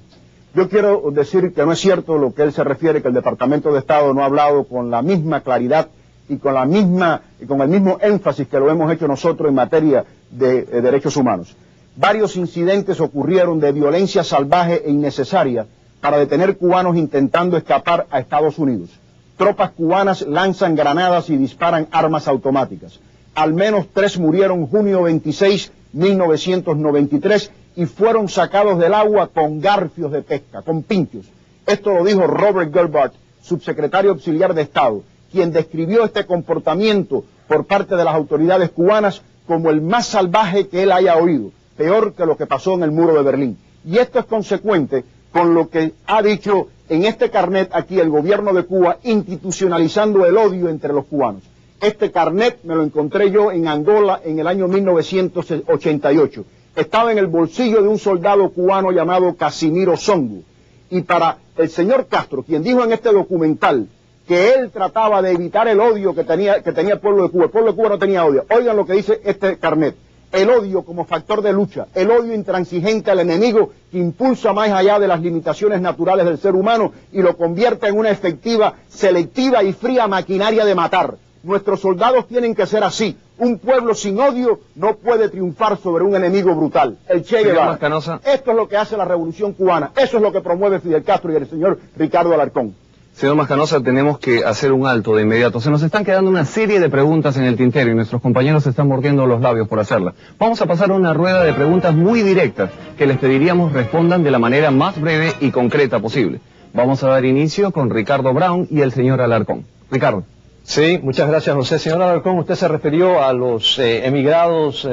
[SPEAKER 4] Yo quiero decir que no es cierto lo que él se refiere, que el Departamento de Estado no ha hablado con la misma claridad y con el mismo énfasis que lo hemos hecho nosotros en materia de derechos humanos. Varios incidentes ocurrieron de violencia salvaje e innecesaria para detener cubanos intentando escapar a Estados Unidos. Tropas cubanas lanzan granadas y disparan armas automáticas. Al menos 3 murieron junio 26, 1993 y fueron sacados del agua con garfios de pesca, con pinchos. Esto lo dijo Robert Gerbart, subsecretario auxiliar de Estado, quien describió este comportamiento por parte de las autoridades cubanas como el más salvaje que él haya oído, peor que lo que pasó en el muro de Berlín. Y esto es consecuente con lo que ha dicho en este carnet aquí el gobierno de Cuba, institucionalizando el odio entre los cubanos. Este carnet me lo encontré yo en Angola en el año 1988. Estaba en el bolsillo de un soldado cubano llamado Casimiro Songo. Y para el señor Castro, quien dijo en este documental que él trataba de evitar el odio que tenía el pueblo de Cuba no tenía odio. Oigan lo que dice este carnet. El odio como factor de lucha, el odio intransigente al enemigo que impulsa más allá de las limitaciones naturales del ser humano y lo convierte en una efectiva, selectiva y fría maquinaria de matar. Nuestros soldados tienen que ser así. Un pueblo sin odio no puede triunfar sobre un enemigo brutal. El Che Guevara. Esto es lo que hace la revolución cubana. Eso es lo que promueve Fidel Castro y el señor Ricardo Alarcón.
[SPEAKER 1] Señor Mascanosa, tenemos que hacer un alto de inmediato. Se nos están quedando una serie de preguntas en el tintero y nuestros compañeros se están mordiendo los labios por hacerlas. Vamos a pasar a una rueda de preguntas muy directas que les pediríamos respondan de la manera más breve y concreta posible. Vamos a dar inicio con Ricardo Brown y el señor Alarcón. Ricardo.
[SPEAKER 3] Sí, muchas gracias, José. Señor Alarcón, usted se refirió a los emigrados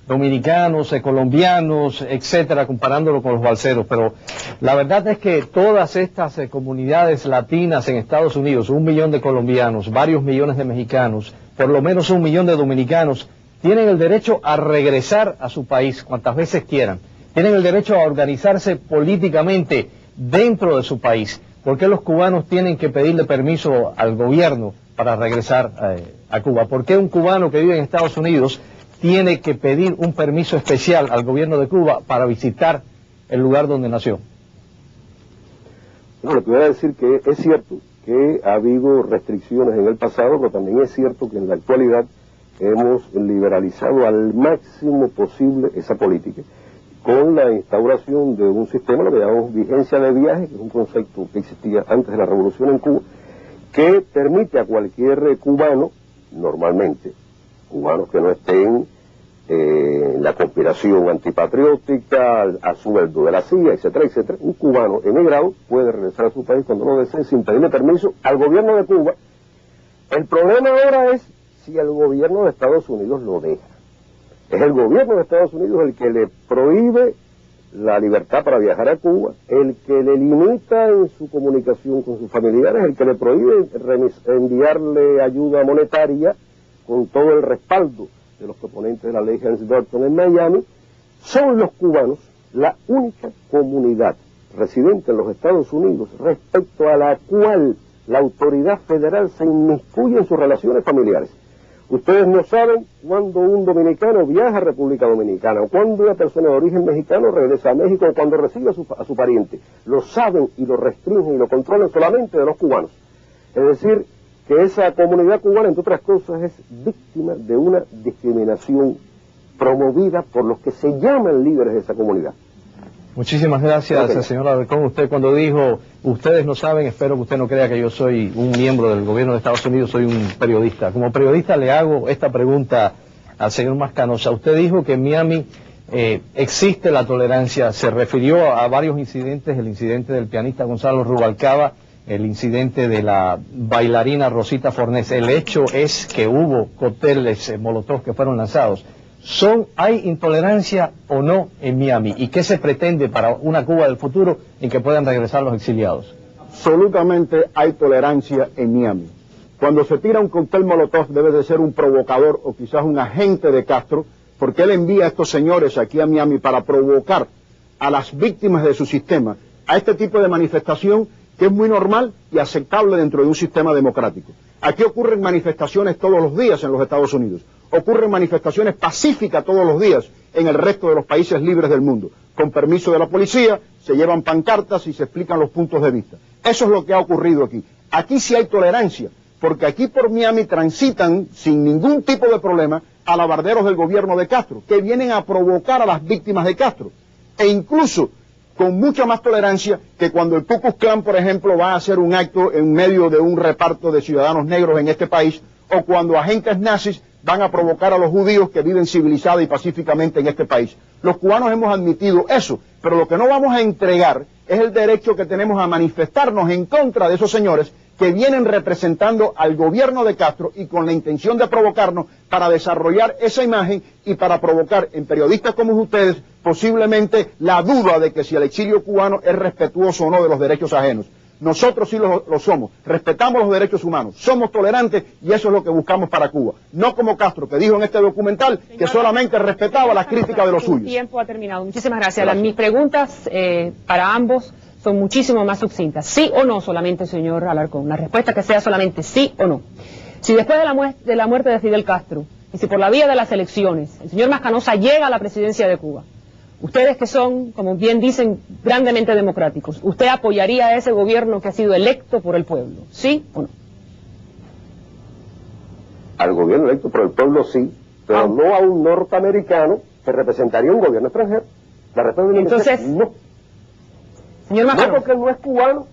[SPEAKER 3] dominicanos, colombianos, etcétera, comparándolo con los balseros, pero la verdad es que todas estas comunidades latinas en Estados Unidos, 1 millón de colombianos, varios millones de mexicanos, por lo menos 1 millón de dominicanos, tienen el derecho a regresar a su país cuantas veces quieran, tienen el derecho a organizarse políticamente dentro de su país. ¿Por qué los cubanos tienen que pedirle permiso al gobierno para regresar a Cuba? ¿Por qué un cubano que vive en Estados Unidos tiene que pedir un permiso especial al gobierno de Cuba para visitar el lugar donde nació?
[SPEAKER 2] Bueno, lo que voy a decir que es cierto que ha habido restricciones en el pasado, pero también es cierto que en la actualidad hemos liberalizado al máximo posible esa política, con la instauración de un sistema, lo que llamamos vigencia de viaje, que es un concepto que existía antes de la revolución en Cuba, que permite a cualquier cubano, normalmente, cubanos que no estén en la conspiración antipatriótica, a sueldo de la CIA, etcétera, etcétera, un cubano emigrado puede regresar a su país cuando lo desee sin pedirle permiso al gobierno de Cuba. El problema ahora es si el gobierno de Estados Unidos lo deja. Es el gobierno de Estados Unidos el que le prohíbe la libertad para viajar a Cuba, el que le limita en su comunicación con sus familiares, el que le prohíbe enviarle ayuda monetaria con todo el respaldo de los proponentes de la ley Helms-Burton en Miami. Son los cubanos la única comunidad residente en los Estados Unidos respecto a la cual la autoridad federal se inmiscuye en sus relaciones familiares. Ustedes no saben cuándo un dominicano viaja a República Dominicana, o cuándo una persona de origen mexicano regresa a México, o cuando recibe a su pariente. Lo saben y lo restringen y lo controlan solamente de los cubanos. Es decir, que esa comunidad cubana, entre otras cosas, es víctima de una discriminación promovida por los que se llaman líderes de esa comunidad.
[SPEAKER 3] Muchísimas gracias, señor Alarcón. Usted cuando dijo, ustedes no saben, espero que usted no crea que yo soy un miembro del gobierno de Estados Unidos, soy un periodista. Como periodista le hago esta pregunta al señor Mascanosa. Usted dijo que en Miami existe la tolerancia, se refirió a varios incidentes, el incidente del pianista Gonzalo Rubalcaba, el incidente de la bailarina Rosita Fornés. El hecho es que hubo cócteles molotov que fueron lanzados. ¿Hay intolerancia o no en Miami? ¿Y qué se pretende para una Cuba del futuro en que puedan regresar los exiliados?
[SPEAKER 4] Absolutamente hay tolerancia en Miami. Cuando se tira un cóctel molotov debe de ser un provocador o quizás un agente de Castro, porque él envía a estos señores aquí a Miami para provocar a las víctimas de su sistema a este tipo de manifestación que es muy normal y aceptable dentro de un sistema democrático. Aquí ocurren manifestaciones todos los días en los Estados Unidos. Ocurren manifestaciones pacíficas todos los días en el resto de los países libres del mundo. Con permiso de la policía, se llevan pancartas y se explican los puntos de vista. Eso es lo que ha ocurrido aquí. Aquí sí hay tolerancia, porque aquí por Miami transitan sin ningún tipo de problema alabarderos del gobierno de Castro, que vienen a provocar a las víctimas de Castro. E incluso con mucha más tolerancia que cuando el Ku Klux Klan, por ejemplo, va a hacer un acto en medio de un reparto de ciudadanos negros en este país, o cuando agentes nazis van a provocar a los judíos que viven civilizada y pacíficamente en este país. Los cubanos hemos admitido eso, pero lo que no vamos a entregar es el derecho que tenemos a manifestarnos en contra de esos señores que vienen representando al gobierno de Castro y con la intención de provocarnos para desarrollar esa imagen y para provocar en periodistas como ustedes posiblemente la duda de que si el exilio cubano es respetuoso o no de los derechos ajenos. Nosotros sí lo somos, respetamos los derechos humanos, somos tolerantes y eso es lo que buscamos para Cuba. No como Castro, que dijo en este documental que solamente respetaba las críticas de los suyos.
[SPEAKER 5] El tiempo ha terminado. Muchísimas gracias. Mis preguntas para ambos son muchísimo más sucintas. ¿Sí o no solamente, señor Alarcón? La respuesta que sea solamente sí o no. Si después de la muerte de Fidel Castro y si por la vía de las elecciones el señor Mascanosa llega a la presidencia de Cuba, ustedes que son, como bien dicen, grandemente democráticos, ¿usted apoyaría a ese gobierno que ha sido electo por el pueblo? ¿Sí o no?
[SPEAKER 2] Al gobierno electo por el pueblo sí, pero no a un norteamericano que representaría un gobierno extranjero. La respuesta
[SPEAKER 5] entonces,
[SPEAKER 2] no.
[SPEAKER 5] Señor Mascanosa.
[SPEAKER 2] No, porque no es cubano.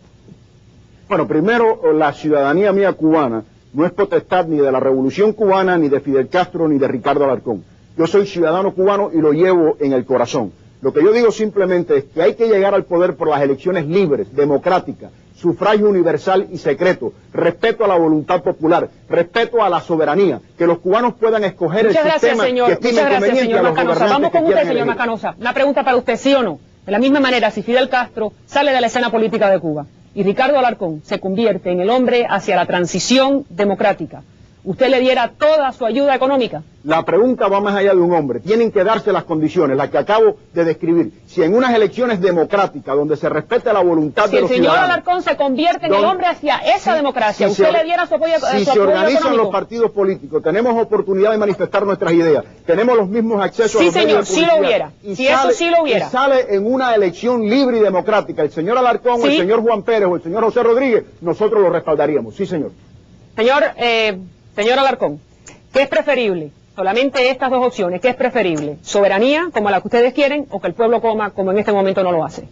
[SPEAKER 4] Bueno, primero, la ciudadanía mía cubana no es potestad ni de la Revolución Cubana, ni de Fidel Castro, ni de Ricardo Alarcón. Yo soy ciudadano cubano y lo llevo en el corazón. Lo que yo digo simplemente es que hay que llegar al poder por las elecciones libres, democráticas, sufragio universal y secreto, respeto a la voluntad popular, respeto a la soberanía, que los cubanos puedan escoger el sistema que estime conveniente a los gobernantes.
[SPEAKER 5] Vamos con
[SPEAKER 4] que
[SPEAKER 5] usted,
[SPEAKER 4] quieran
[SPEAKER 5] señor
[SPEAKER 4] elegir.
[SPEAKER 5] Mascanosa. Una pregunta para usted, ¿sí o no? De la misma manera, si Fidel Castro sale de la escena política de Cuba y Ricardo Alarcón se convierte en el hombre hacia la transición democrática, ¿usted le diera toda su ayuda económica?
[SPEAKER 4] La pregunta va más allá de un hombre. Tienen que darse las condiciones, las que acabo de describir. Si en unas elecciones democráticas, donde se respete la voluntad de los ciudadanos...
[SPEAKER 5] Si el señor Alarcón se convierte en el hombre hacia esa democracia, ¿usted le diera su apoyo económico?
[SPEAKER 4] Si se organizan los partidos políticos, tenemos oportunidad de manifestar nuestras ideas, tenemos los mismos accesos a los medios de
[SPEAKER 5] sí lo hubiera. Eso sí lo hubiera.
[SPEAKER 4] Y sale en una elección libre y democrática el señor Alarcón, o el señor Juan Pérez, o el señor José Rodríguez, nosotros lo respaldaríamos. Sí, señor.
[SPEAKER 5] Señor Alarcón, ¿qué es preferible? Solamente estas dos opciones, ¿qué es preferible? ¿Soberanía, como la que ustedes quieren, o que el pueblo coma, como en este momento no lo hace?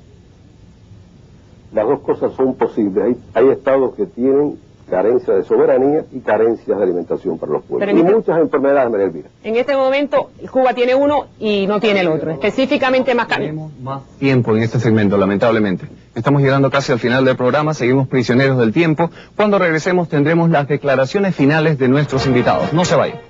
[SPEAKER 2] Las dos cosas son posibles. Hay estados que tienen carencia de soberanía y carencias de alimentación para los pueblos. Y muchas enfermedades, María Elvira.
[SPEAKER 5] En este momento, Cuba tiene uno y no tiene el otro. Específicamente
[SPEAKER 1] Tenemos más tiempo en este segmento, lamentablemente. Estamos llegando casi al final del programa, seguimos prisioneros del tiempo. Cuando regresemos tendremos las declaraciones finales de nuestros invitados. No se vayan.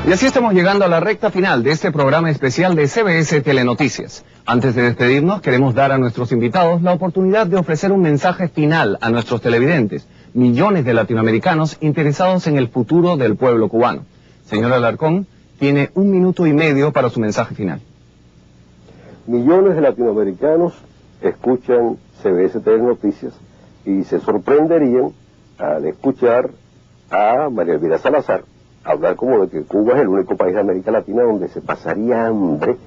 [SPEAKER 1] Y así estamos llegando a la recta final de este programa especial de CBS Telenoticias. Antes de despedirnos, queremos dar a nuestros invitados la oportunidad de ofrecer un mensaje final a nuestros televidentes, millones de latinoamericanos interesados en el futuro del pueblo cubano. Señor Alarcón, tiene 1 minuto y medio para su mensaje final.
[SPEAKER 2] Millones de latinoamericanos escuchan CBS Telenoticias y se sorprenderían al escuchar a María Elvira Salazar hablar como de que Cuba es el único país de América Latina donde se pasaría hambre,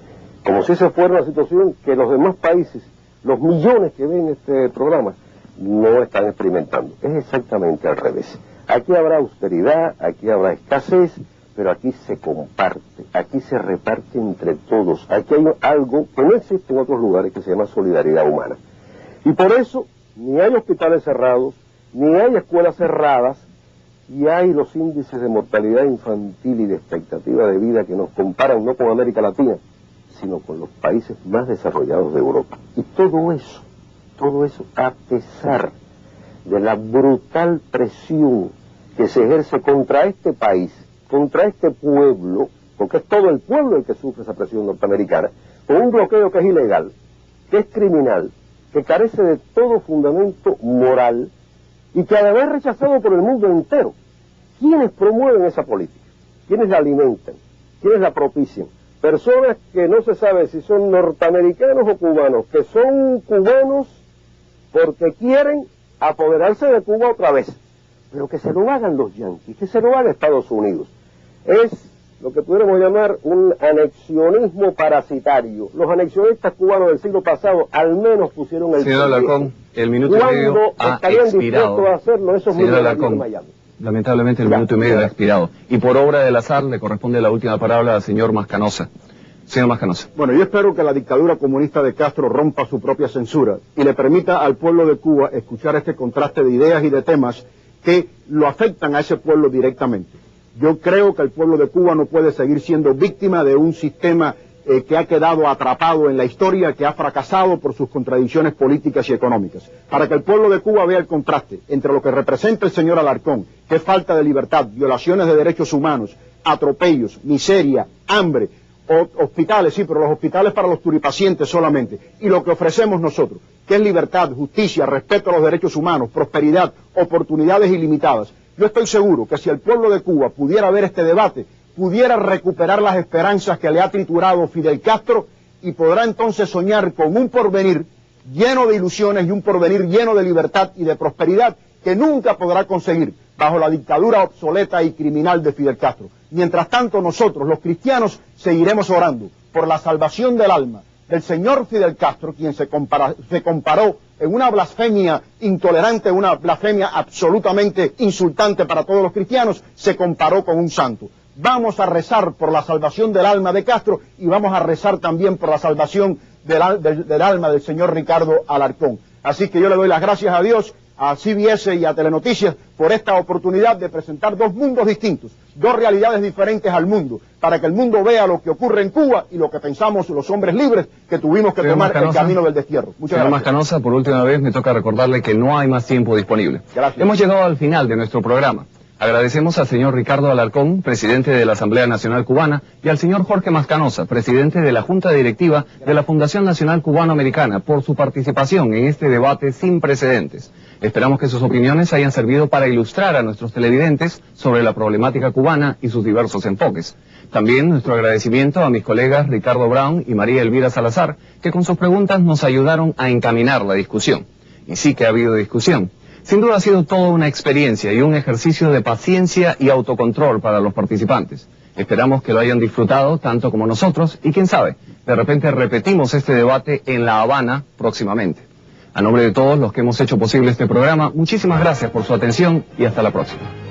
[SPEAKER 2] como si esa fuera una situación que los demás países, los millones que ven este programa, no están experimentando. Es exactamente al revés. Aquí habrá austeridad, aquí habrá escasez, pero aquí se comparte, aquí se reparte entre todos. Aquí hay algo que no existe en otros lugares que se llama solidaridad humana. Y por eso ni hay hospitales cerrados, ni hay escuelas cerradas, y hay los índices de mortalidad infantil y de expectativa de vida que nos comparan no con América Latina, sino con los países más desarrollados de Europa. Y todo eso a pesar de la brutal presión que se ejerce contra este país, contra este pueblo, porque es todo el pueblo el que sufre esa presión norteamericana, con un bloqueo que es ilegal, que es criminal, que carece de todo fundamento moral, y que además es rechazado por el mundo entero. ¿Quiénes promueven esa política? ¿Quiénes la alimentan? ¿Quiénes la propician? Personas que no se sabe si son norteamericanos o cubanos, que son cubanos porque quieren apoderarse de Cuba otra vez, pero que se lo hagan los yanquis, que se lo haga Estados Unidos. Es lo que pudiéramos llamar un anexionismo parasitario. Los anexionistas cubanos del siglo pasado al menos pusieron el
[SPEAKER 1] Señor Alarcón, el minuto y medio ha expirado.
[SPEAKER 2] A hacerlo esos
[SPEAKER 1] Señor Alarcón, lamentablemente el minuto y medio ha expirado. Y por obra del azar le corresponde la última palabra al señor Mascanosa. Señor Mascanosa.
[SPEAKER 4] Bueno, yo espero que la dictadura comunista de Castro rompa su propia censura y le permita al pueblo de Cuba escuchar este contraste de ideas y de temas que lo afectan a ese pueblo directamente. Yo creo que el pueblo de Cuba no puede seguir siendo víctima de un sistema que ha quedado atrapado en la historia, que ha fracasado por sus contradicciones políticas y económicas. Para que el pueblo de Cuba vea el contraste entre lo que representa el señor Alarcón, que es falta de libertad, violaciones de derechos humanos, atropellos, miseria, hambre, hospitales, sí, pero los hospitales para los pluripacientes solamente, y lo que ofrecemos nosotros, que es libertad, justicia, respeto a los derechos humanos, prosperidad, oportunidades ilimitadas. Yo estoy seguro que si el pueblo de Cuba pudiera ver este debate, pudiera recuperar las esperanzas que le ha triturado Fidel Castro y podrá entonces soñar con un porvenir lleno de ilusiones y un porvenir lleno de libertad y de prosperidad que nunca podrá conseguir bajo la dictadura obsoleta y criminal de Fidel Castro. Mientras tanto nosotros, los cristianos, seguiremos orando por la salvación del alma del señor Fidel Castro, quien se comparó en una blasfemia intolerante, una blasfemia absolutamente insultante para todos los cristianos, se comparó con un santo. Vamos a rezar por la salvación del alma de Castro y vamos a rezar también por la salvación del alma del señor Ricardo Alarcón. Así que yo le doy las gracias a Dios, a CBS y a Telenoticias por esta oportunidad de presentar dos mundos distintos, dos realidades diferentes al mundo, para que el mundo vea lo que ocurre en Cuba y lo que pensamos los hombres libres que tuvimos que tomar el camino del destierro. Muchas gracias.
[SPEAKER 1] Señor Mascanosa, por última vez me toca recordarle que no hay más tiempo disponible.
[SPEAKER 4] Gracias.
[SPEAKER 1] Hemos llegado al final de nuestro programa. Agradecemos al señor Ricardo Alarcón, presidente de la Asamblea Nacional Cubana, y al señor Jorge Mascanosa, presidente de la Junta Directiva de la Fundación Nacional Cubano-Americana, por su participación en este debate sin precedentes. Esperamos que sus opiniones hayan servido para ilustrar a nuestros televidentes sobre la problemática cubana y sus diversos enfoques. También nuestro agradecimiento a mis colegas Ricardo Brown y María Elvira Salazar, que con sus preguntas nos ayudaron a encaminar la discusión. Y sí que ha habido discusión. Sin duda ha sido toda una experiencia y un ejercicio de paciencia y autocontrol para los participantes. Esperamos que lo hayan disfrutado tanto como nosotros y quién sabe, de repente repetimos este debate en La Habana próximamente. A nombre de todos los que hemos hecho posible este programa, muchísimas gracias por su atención y hasta la próxima.